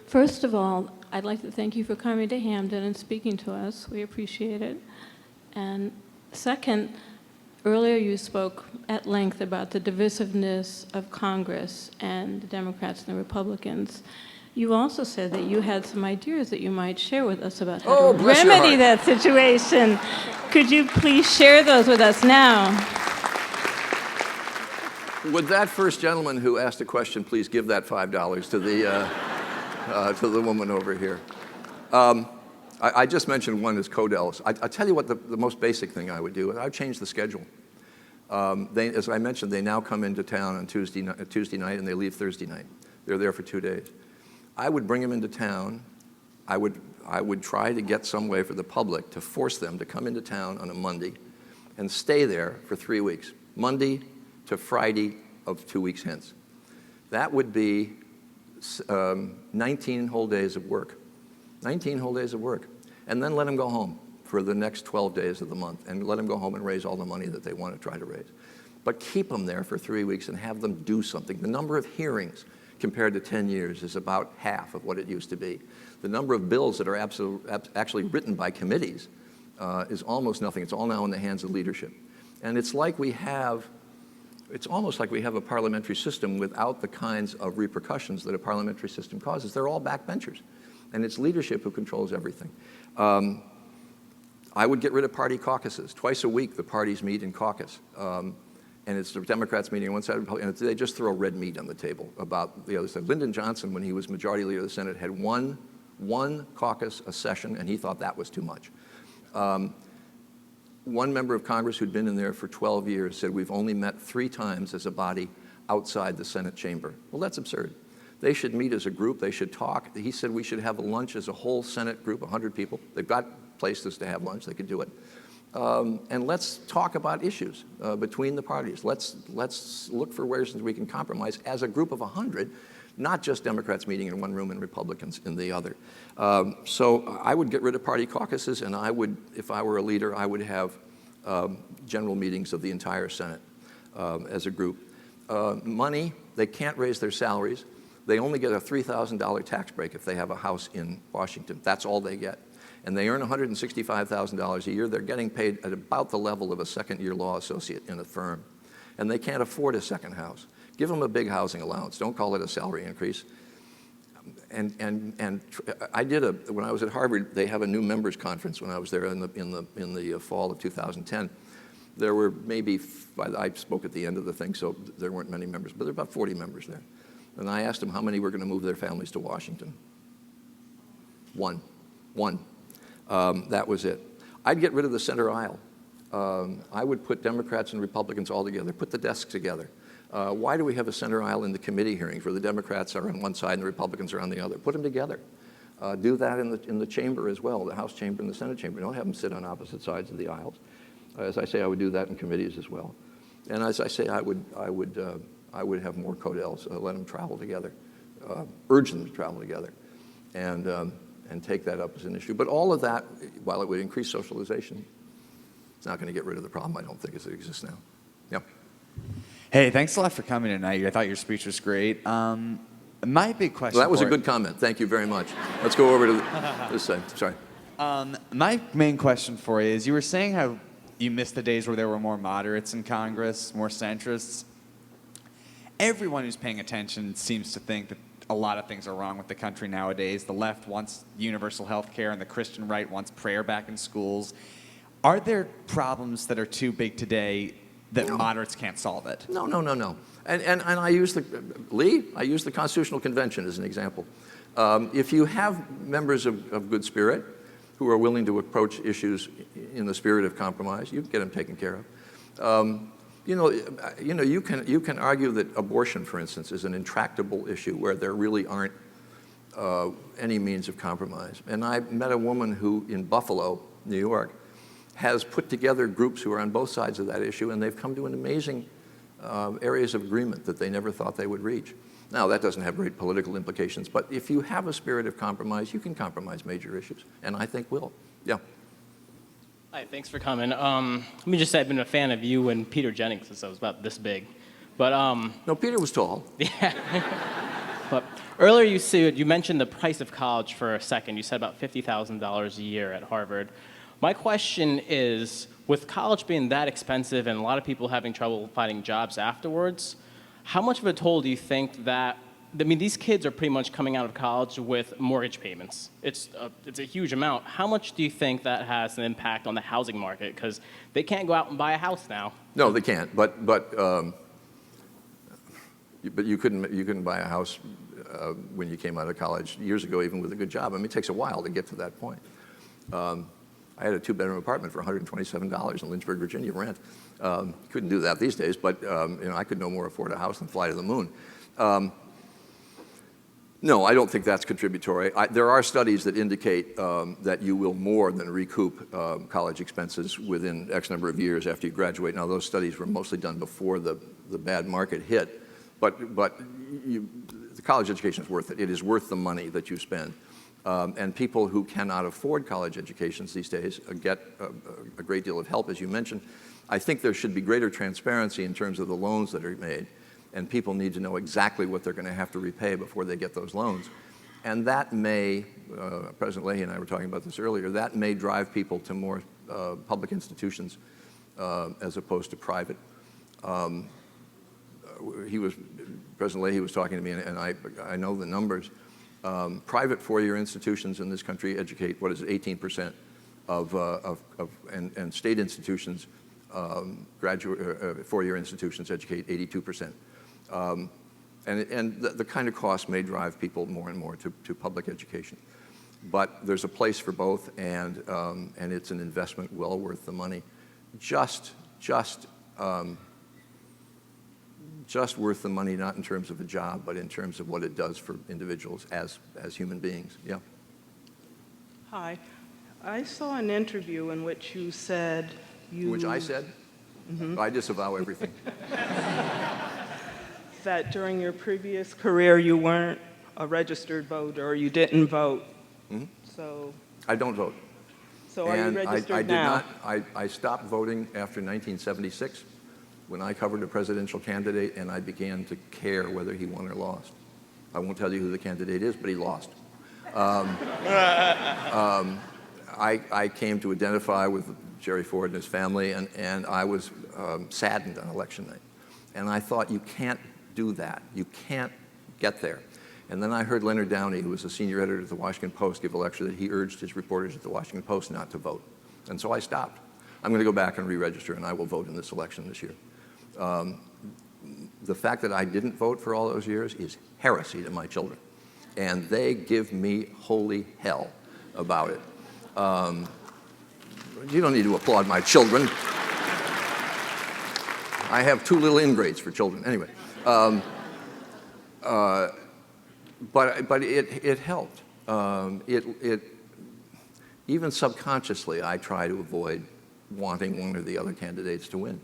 First of all, I'd like to thank you for coming to Hamden and speaking to us. We appreciate it. And second, earlier you spoke at length about the divisiveness of Congress and the Democrats and the Republicans. You also said that you had some ideas that you might share with us about how to remedy that situation. Could you please share those with us now? Would that first gentleman who asked a question please give that $5 to the woman over here? I just mentioned one is CODELs. I tell you what the most basic thing I would do. I'd change the schedule. As I mentioned, they now come into town on Tuesday night and they leave Thursday night. They're there for 2 days. I would bring them into town. I would try to get some way for the public to force them to come into town on a Monday and stay there for 3 weeks, Monday to Friday of 2 weeks hence. That would be 19 whole days of work. 19 whole days of work. And then let them go home for the next 12 days of the month, and let them go home and raise all the money that they want to try to raise. But keep them there for 3 weeks and have them do something. The number of hearings compared to 10 years is about half of what it used to be. The number of bills that are actually written by committees is almost nothing. It's all now in the hands of leadership. And it's almost like we have a parliamentary system without the kinds of repercussions that a parliamentary system causes. They're all backbenchers, and it's leadership who controls everything. I would get rid of party caucuses. Twice a week, the parties meet in caucus. And it's the Democrats meeting on one side, and they just throw red meat on the table about the other side. Lyndon Johnson, when he was Majority Leader of the Senate, had one caucus a session, and he thought that was too much. One member of Congress who'd been in there for 12 years said, we've only met 3 times as a body outside the Senate chamber. Well, that's absurd. They should meet as a group. They should talk. He said we should have a lunch as a whole Senate group, 100 people. They've got places to have lunch. They could do it. And let's talk about issues between the parties. Let's look for ways we can compromise as a group of 100, not just Democrats meeting in one room and Republicans in the other. So I would get rid of party caucuses, and I would, if I were a leader, I would have general meetings of the entire Senate as a group. Money, they can't raise their salaries. They only get a $3,000 tax break if they have a house in Washington. That's all they get. And they earn $165,000 a year. They're getting paid at about the level of a second-year law associate in a firm. And they can't afford a second house. Give them a big housing allowance. Don't call it a salary increase. I did when I was at Harvard, they have a new members conference when I was there in the fall of 2010. There were maybe, I spoke at the end of the thing, so there weren't many members, but there were about 40 members there. And I asked them how many were going to move their families to Washington. One. That was it. I'd get rid of the center aisle. I would put Democrats and Republicans all together, put the desks together. Why do we have a center aisle in the committee hearings where the Democrats are on one side and the Republicans are on the other? Put them together. Do that in the chamber as well, the House chamber and the Senate chamber. Don't have them sit on opposite sides of the aisles. As I say, I would do that in committees as well. And as I say, I would have more codels, let them travel together, urge them to travel together, and take that up as an issue. But all of that, while it would increase socialization, it's not going to get rid of the problem, I don't think, as it exists now. Yeah. Hey, thanks a lot for coming tonight. I thought your speech was great. My big question. Well, that was a good comment. Thank you very much. Let's go over to this side. Sorry. My main question for you is, you were saying how you missed the days where there were more moderates in Congress, more centrists. Everyone who's paying attention seems to think that a lot of things are wrong with the country nowadays. The left wants universal health care, and the Christian right wants prayer back in schools. Are there problems that are too big today that moderates can't solve it? No. And I use the Constitutional Convention as an example. If you have members of good spirit who are willing to approach issues in the spirit of compromise, you can get them taken care of. You can argue that abortion, for instance, is an intractable issue where there really aren't any means of compromise. And I met a woman who, in Buffalo, New York, has put together groups who are on both sides of that issue, and they've come to an amazing areas of agreement that they never thought they would reach. Now, that doesn't have great political implications, but if you have a spirit of compromise, you can compromise major issues, and I think will. Yeah. Hi, thanks for coming. Let me just say I've been a fan of you and Peter Jennings since I was about this big. But No, Peter was tall. yeah. But earlier you mentioned the price of college for a second. You said about $50,000 a year at Harvard. My question is, with college being that expensive and a lot of people having trouble finding jobs afterwards, how much of a toll do you think that, I mean, these kids are pretty much coming out of college with mortgage payments. It's a huge amount. How much do you think that has an impact on the housing market? Because they can't go out and buy a house now. No, they can't. But you couldn't buy a house when you came out of college years ago, even with a good job. I mean, it takes a while to get to that point. I had a two-bedroom apartment for $127 in Lynchburg, Virginia, rent. Couldn't do that these days, but I could no more afford a house than fly to the moon. No, I don't think that's contributory. There are studies that indicate that you will more than recoup college expenses within X number of years after you graduate. Now, those studies were mostly done before the bad market hit, but the college education is worth it. It is worth the money that you spend. And people who cannot afford college educations these days get a great deal of help, as you mentioned. I think there should be greater transparency in terms of the loans that are made, and people need to know exactly what they're going to have to repay before they get those loans. And that may, President Leahy and I were talking about this earlier, that may drive people to more public institutions as opposed to private. President Leahy was talking to me, and I know the numbers. Private four-year institutions in this country educate, 18% and state institutions, four-year institutions educate 82%. And the kind of cost may drive people more and more to public education. But there's a place for both, and it's an investment well worth the money. Just worth the money, not in terms of a job, but in terms of what it does for individuals as human beings. Yeah. Hi. I saw an interview in which you said you... Which I said? Mm-hmm. I disavow everything. That during your previous career you weren't a registered voter, or you didn't vote. Mm-hmm. So... I don't vote. So are you registered now? I stopped voting after 1976. When I covered a presidential candidate and I began to care whether he won or lost. I won't tell you who the candidate is, but he lost. I came to identify with Jerry Ford and his family, and I was saddened on election night. And I thought, you can't do that. You can't get there. And then I heard Leonard Downey, who was the senior editor at the Washington Post, give a lecture that he urged his reporters at the Washington Post not to vote. And so I stopped. I'm going to go back and re-register, and I will vote in this election this year. The fact that I didn't vote for all those years is heresy to my children. And they give me holy hell about it. You don't need to applaud my children. I have 2 little ingrates for children. Anyway. But it helped. Even subconsciously, I try to avoid wanting one or the other candidates to win.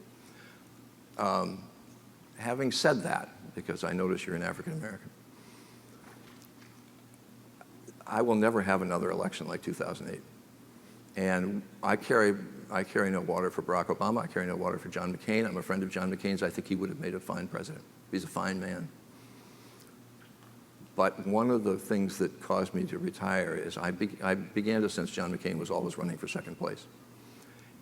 Having said that, because I notice you're an African American, I will never have another election like 2008. And I carry no water for Barack Obama. I carry no water for John McCain. I'm a friend of John McCain's. I think he would have made a fine president. He's a fine man. But one of the things that caused me to retire is I began to sense John McCain was always running for second place.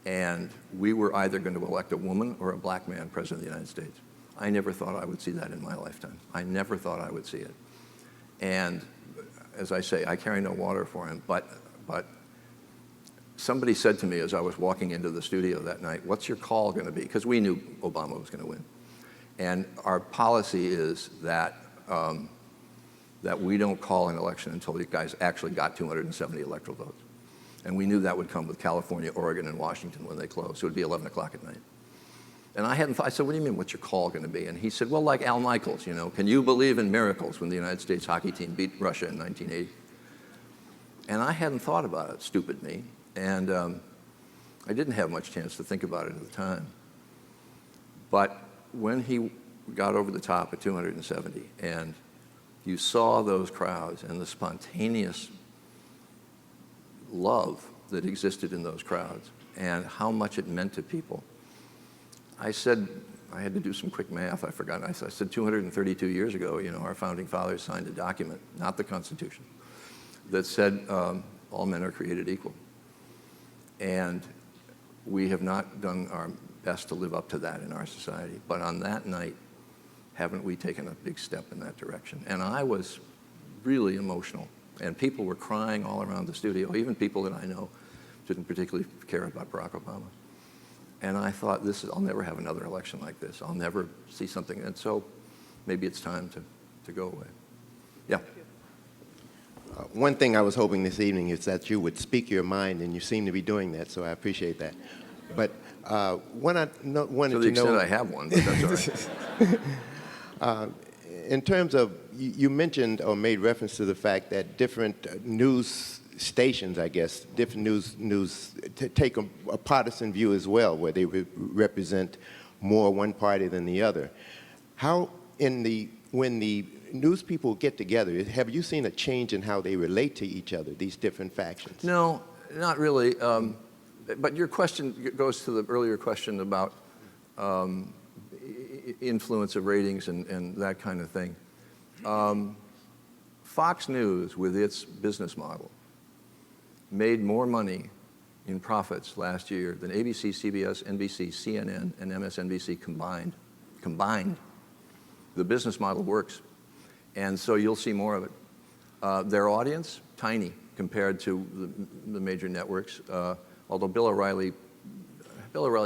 And we were either going to elect a woman or a black man president of the United States. I never thought I would see that in my lifetime. I never thought I would see it. And as I say, I carry no water for him, but somebody said to me as I was walking into the studio that night, what's your call going to be? Because we knew Obama was going to win. And our policy is that that we don't call an election until you guys actually got 270 electoral votes. And we knew that would come with California, Oregon, and Washington when they closed. So it would be 11 o'clock at night. And I hadn't thought, I said, what do you mean, what's your call going to be? And he said, well, like Al Michaels, you know, can you believe in miracles when the United States hockey team beat Russia in 1980? And I hadn't thought about it, stupid me. And I didn't have much chance to think about it at the time. But when he got over the top at 270, and you saw those crowds and the spontaneous love that existed in those crowds and how much it meant to people, I said, I had to do some quick math, I forgot. I said 232 years ago, you know, our founding fathers signed a document, not the Constitution, that said all men are created equal. And we have not done our best to live up to that in our society. But on that night, haven't we taken a big step in that direction? And I was really emotional. And people were crying all around the studio, even people that I know didn't particularly care about Barack Obama. And I thought, I'll never have another election like this. I'll never see something. And so maybe it's time to go away. Yeah. One thing I was hoping this evening is that you would speak your mind, and you seem to be doing that, so I appreciate that. But wanted to know... To the extent I have one, but that's all right. In terms of, you mentioned or made reference to the fact that different news stations, I guess, different news take a partisan view as well, where they represent more one party than the other. How, when the news people get together, have you seen a change in how they relate to each other, these different factions? No, not really. But your question goes to the earlier question about influence of ratings and that kind of thing. Fox News, with its business model, made more money in profits last year than ABC, CBS, NBC, CNN, and MSNBC combined. The business model works. And so you'll see more of it. Their audience, tiny compared to the major networks, although Bill O'Reilly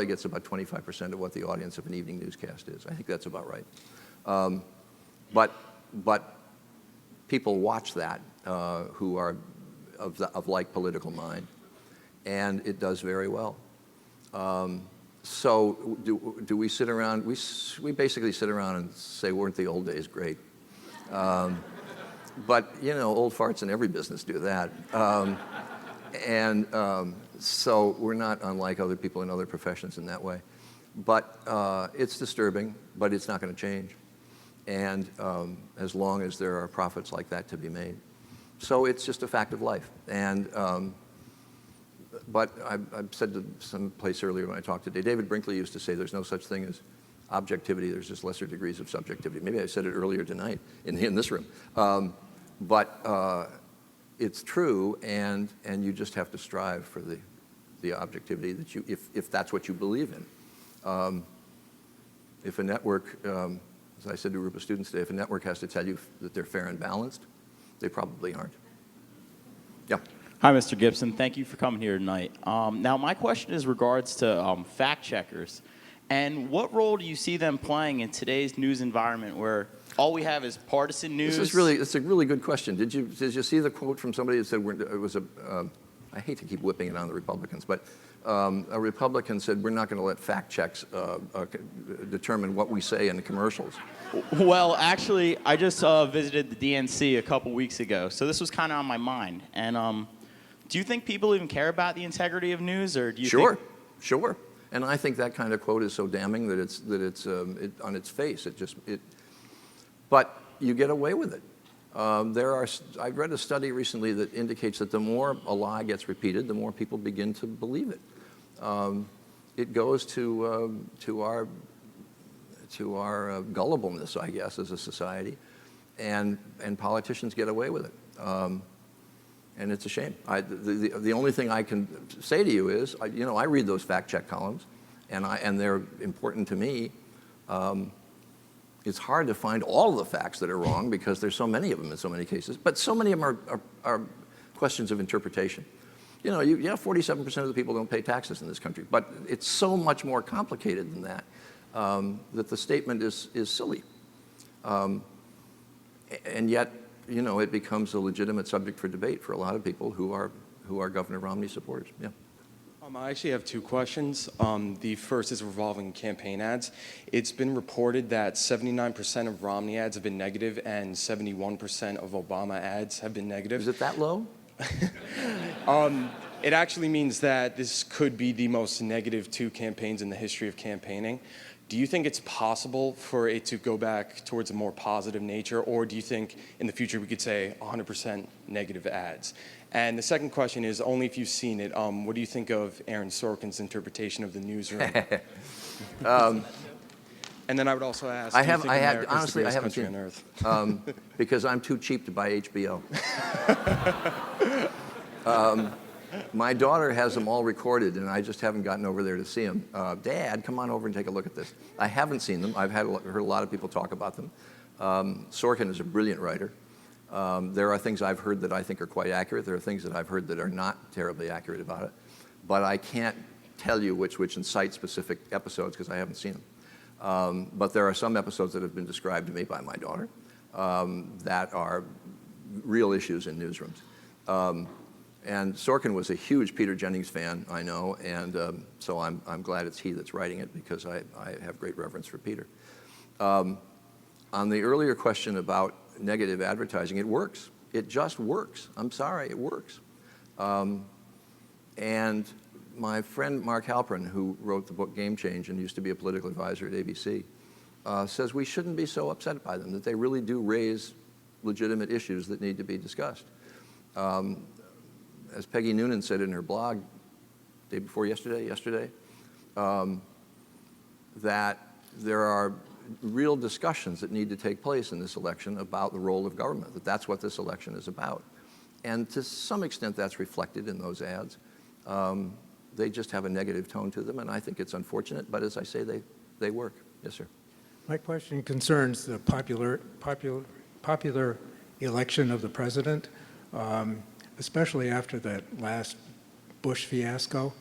gets about 25% of what the audience of an evening newscast is. I think that's about right. But people watch that who are of like political mind, and it does very well. So do we sit around? We basically sit around and say, weren't the old days great? But, you know, old farts in every business do that. So we're not unlike other people in other professions in that way. But it's disturbing, but it's not going to change. And as long as there are profits like that to be made. So it's just a fact of life. And but I've said to some place earlier when I talked today, David Brinkley used to say there's no such thing as objectivity, there's just lesser degrees of subjectivity. Maybe I said it earlier tonight in this room. But it's true, and you just have to strive for the objectivity that if that's what you believe in. If a network As I said to a group of students today, if a network has to tell you that they're fair and balanced, they probably aren't. Yeah. Hi, Mr. Gibson. Thank you for coming here tonight. Now, my question is regards to fact checkers. And what role do you see them playing in today's news environment where all we have is partisan news? It's a really good question. Did you see the quote from somebody that said, it was I hate to keep whipping it on the Republicans, but a Republican said, we're not going to let fact checks determine what we say in the commercials. Well, actually, I just visited the DNC a couple weeks ago, so this was kind of on my mind. And do you think people even care about the integrity of news, or do you think... Sure. And I think that kind of quote is so damning that it's on its face. But you get away with it. I read a study recently that indicates that the more a lie gets repeated, the more people begin to believe it. It goes to our gullibleness, I guess, as a society, and politicians get away with it. And it's a shame. The only thing I can say to you is, I read those fact check columns, and they're important to me. It's hard to find all of the facts that are wrong because there's so many of them in so many cases. But so many of them are questions of interpretation. 47% of the people don't pay taxes in this country, but it's so much more complicated than that that the statement is silly. And yet, it becomes a legitimate subject for debate for a lot of people who are Governor Romney supporters. Yeah. I actually have two questions. The first is revolving campaign ads. It's been reported that 79% of Romney ads have been negative and 71% of Obama ads have been negative. Is it that low? It actually means that this could be the most negative two campaigns in the history of campaigning. Do you think it's possible for it to go back towards a more positive nature, or do you think in the future we could say 100% negative ads? And the second question is, only if you've seen it, what do you think of Aaron Sorkin's interpretation of the newsroom? And then I would also ask, honestly, I haven't seen it because I'm too cheap to buy HBO. My daughter has them all recorded, and I just haven't gotten over there to see them. Dad, come on over and take a look at this. I haven't seen them. I've heard a lot of people talk about them. Sorkin is a brilliant writer. There are things I've heard that I think are quite accurate. There are things that I've heard that are not terribly accurate about it. But I can't tell you which and cite specific episodes because I haven't seen them. But there are some episodes that have been described to me by my daughter that are real issues in newsrooms. And Sorkin was a huge Peter Jennings fan, I know, and so I'm glad it's he that's writing it because I have great reverence for Peter. On the earlier question about negative advertising, it works. It just works. I'm sorry, it works. And my friend Mark Halperin, who wrote the book Game Change and used to be a political advisor at ABC, says we shouldn't be so upset by them, that they really do raise legitimate issues that need to be discussed. As Peggy Noonan said in her blog day before yesterday, that there are real discussions that need to take place in this election about the role of government, that that's what this election is about. And to some extent that's reflected in those ads. They just have a negative tone to them, and I think it's unfortunate, but as I say, they work. Yes, sir. My question concerns the popular election of the president, especially after that last Bush fiasco.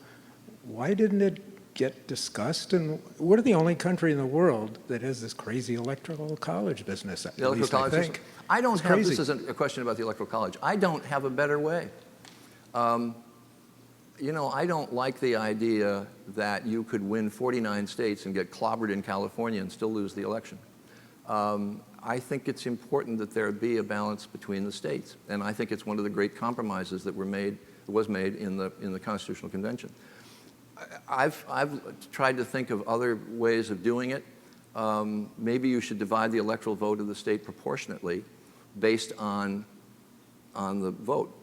Why didn't it get discussed? And we're the only country in the world that has this crazy electoral college business, at least I think. I don't have, this isn't a question about the electoral college. I don't have a better way. I don't like the idea that you could win 49 states and get clobbered in California and still lose the election. I think it's important that there be a balance between the states, and I think it's one of the great compromises that was made in the Constitutional Convention. I've tried to think of other ways of doing it. Maybe you should divide the electoral vote of the state proportionately based on the vote.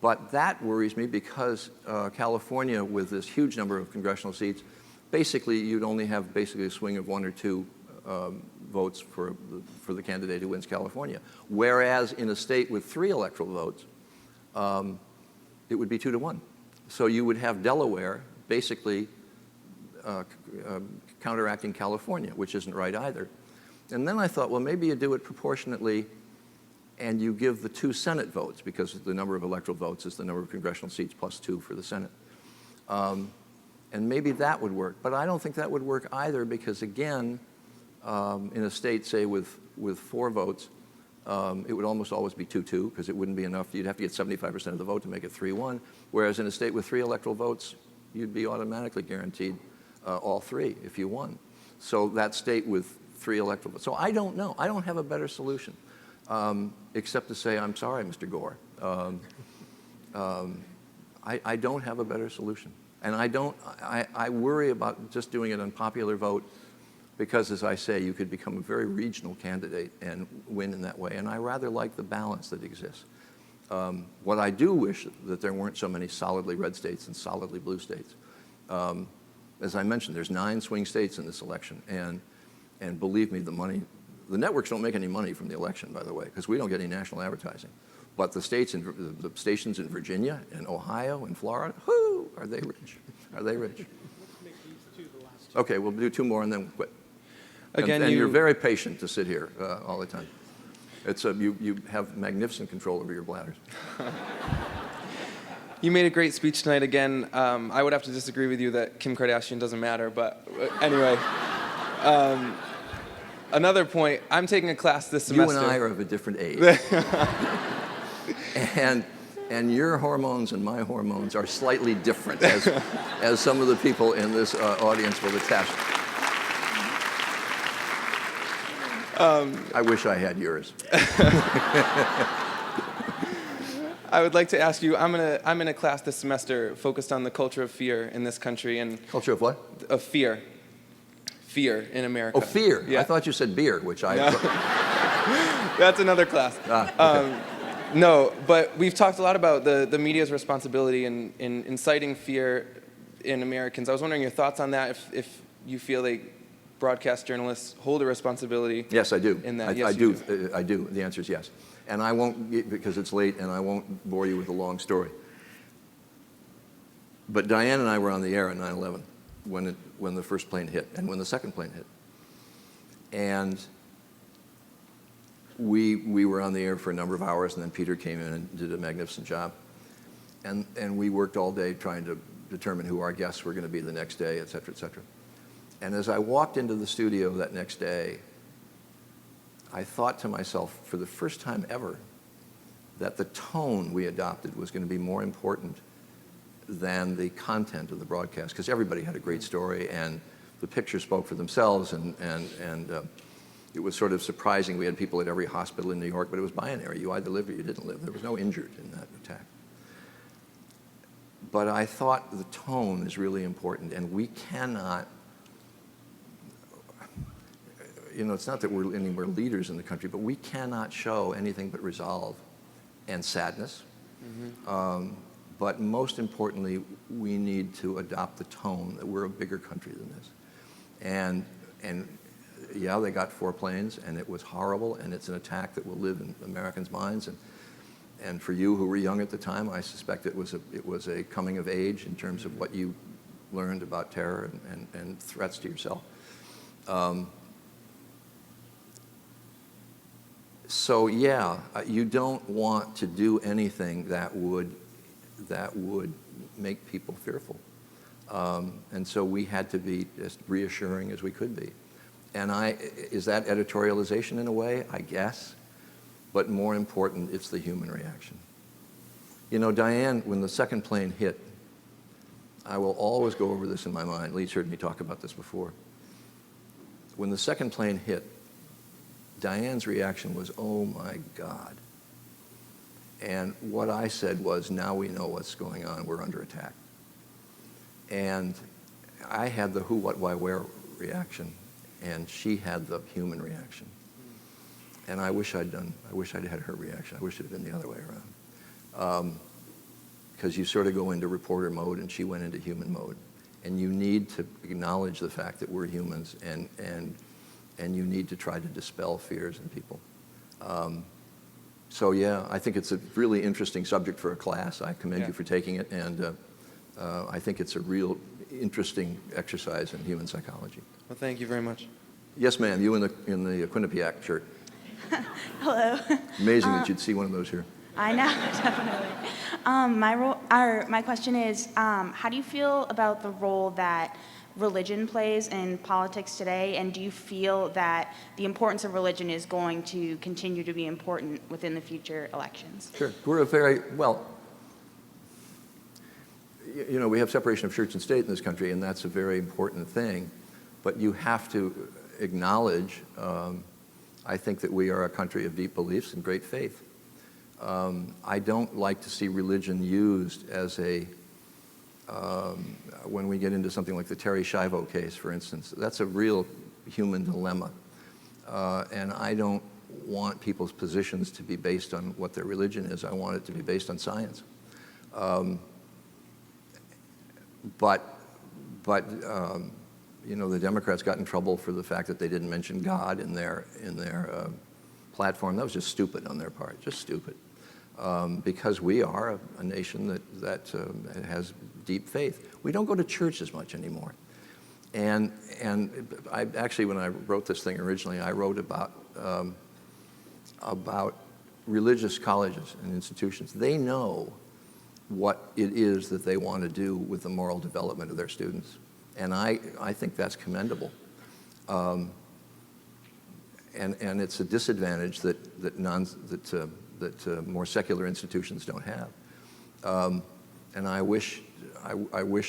But that worries me because California, with this huge number of congressional seats, basically you'd only have a swing of 1 or 2 votes for the candidate who wins California. Whereas in a state with 3 electoral votes, it would be 2 to 1. So you would have Delaware basically counteracting California, which isn't right either. And then I thought, well, maybe you do it proportionately and you give the 2 Senate votes, because the number of electoral votes is the number of congressional seats plus 2 for the Senate. And maybe that would work. But I don't think that would work either, because again, in a state, say, with 4 votes, it would almost always be 2-2, because it wouldn't be enough. You'd have to get 75% of the vote to make it 3-1. Whereas in a state with 3 electoral votes, you'd be automatically guaranteed all 3 if you won. So that state with 3 electoral votes. So I don't know. I don't have a better solution, except to say, I'm sorry, Mr. Gore. I don't have a better solution. And I worry about just doing an unpopular vote, because, as I say, you could become a very regional candidate and win in that way. And I rather like the balance that exists. What I do wish that there weren't so many solidly red states and solidly blue states. As I mentioned, there's 9 swing states in this election. And believe me, the networks don't make any money from the election, by the way, because we don't get any national advertising. But the stations in Virginia and Ohio and Florida, whoo, are they rich? Are they rich? Okay, we'll do 2 more and then quit. Again, and you're very patient to sit here all the time. You have magnificent control over your bladders. You made a great speech tonight again. I would have to disagree with you that Kim Kardashian doesn't matter, but anyway. Another point, I'm taking a class this semester. You and I are of a different age. and your hormones and my hormones are slightly different, as some of the people in this audience will attest. I wish I had yours. I would like to ask you, I'm in a class this semester focused on the culture of fear in this country. And culture of what? Of fear. Fear in America. Oh, fear. Yeah. I thought you said beer, which I... No. That's another class. Okay. No, but we've talked a lot about the media's responsibility in inciting fear in Americans. I was wondering your thoughts on that, if you feel like broadcast journalists hold a responsibility. Yes, I do. In that. Yes, I do. I do. The answer is yes. And I won't, because it's late, and I won't bore you with a long story. But Diane and I were on the air at 9/11 when the first plane hit and when the second plane hit. And we were on the air for a number of hours, and then Peter came in and did a magnificent job. And we worked all day trying to determine who our guests were going to be the next day, et cetera, et cetera. And as I walked into the studio that next day, I thought to myself, for the first time ever, that the tone we adopted was going to be more important than the content of the broadcast, because everybody had a great story, and the pictures spoke for themselves, and it was sort of surprising. We had people at every hospital in New York, but it was binary. You either lived or you didn't live. There was no injured in that attack. But I thought the tone is really important, and we cannot, it's not that we're anywhere leaders in the country, but we cannot show anything but resolve and sadness. Mm-hmm. But most importantly, we need to adopt the tone that we're a bigger country than this. And yeah, they got 4 planes, and it was horrible, and it's an attack that will live in Americans' minds. And for you who were young at the time, I suspect it was a coming of age in terms of what you learned about terror and threats to yourself. So yeah, you don't want to do anything that would make people fearful. And so we had to be as reassuring as we could be. And is that editorialization in a way? I guess. But more important, it's the human reaction. Diane, when the second plane hit, I will always go over this in my mind. Lee's heard me talk about this before. When the second plane hit, Diane's reaction was, oh my God. And what I said was, now we know what's going on. We're under attack. And I had the who, what, why, where reaction, and she had the human reaction. And I wish I'd had her reaction. I wish it had been the other way around. Because you sort of go into reporter mode, and she went into human mode. And you need to acknowledge the fact that we're humans, and you need to try to dispel fears in people. So yeah, I think it's a really interesting subject for a class. I commend you for taking it, and I think it's a real interesting exercise in human psychology. Well, thank you very much. Yes, ma'am, you in the Quinnipiac shirt. Hello. Amazing that you'd see one of those here. I know, definitely. My question is, how do you feel about the role that religion plays in politics today, and do you feel that the importance of religion is going to continue to be important within the future elections? Sure. We're a very, well, you know, we have separation of church and state in this country, and that's a very important thing. But you have to acknowledge, I think, that we are a country of deep beliefs and great faith. I don't like to see religion used as a, when we get into something like the Terry Schiavo case, for instance, that's a real human dilemma. And I don't want people's positions to be based on what their religion is. I want it to be based on science. You know, the Democrats got in trouble for the fact that they didn't mention God in their platform. That was just stupid on their part, just stupid. Because we are a nation that has deep faith. We don't go to church as much anymore. And I actually, when I wrote this thing originally, I wrote about religious colleges and institutions. They know what it is that they want to do with the moral development of their students. And I think that's commendable. And it's a disadvantage that more secular institutions don't have. And I wish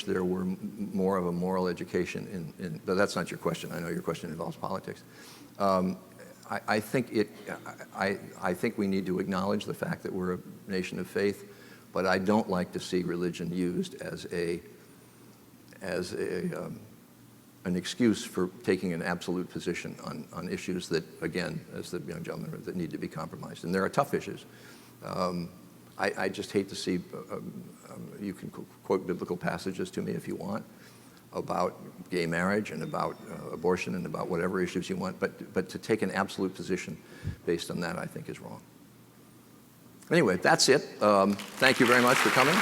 there were more of a moral education but that's not your question. I know your question involves politics. I think we need to acknowledge the fact that we're a nation of faith, but I don't like to see religion used as an excuse for taking an absolute position on issues that, again, as the young gentleman, that need to be compromised. And there are tough issues. I just hate to see, you can quote biblical passages to me if you want, about gay marriage and about abortion and about whatever issues you want, but to take an absolute position based on that, I think, is wrong. Anyway, that's it. Thank you very much for coming.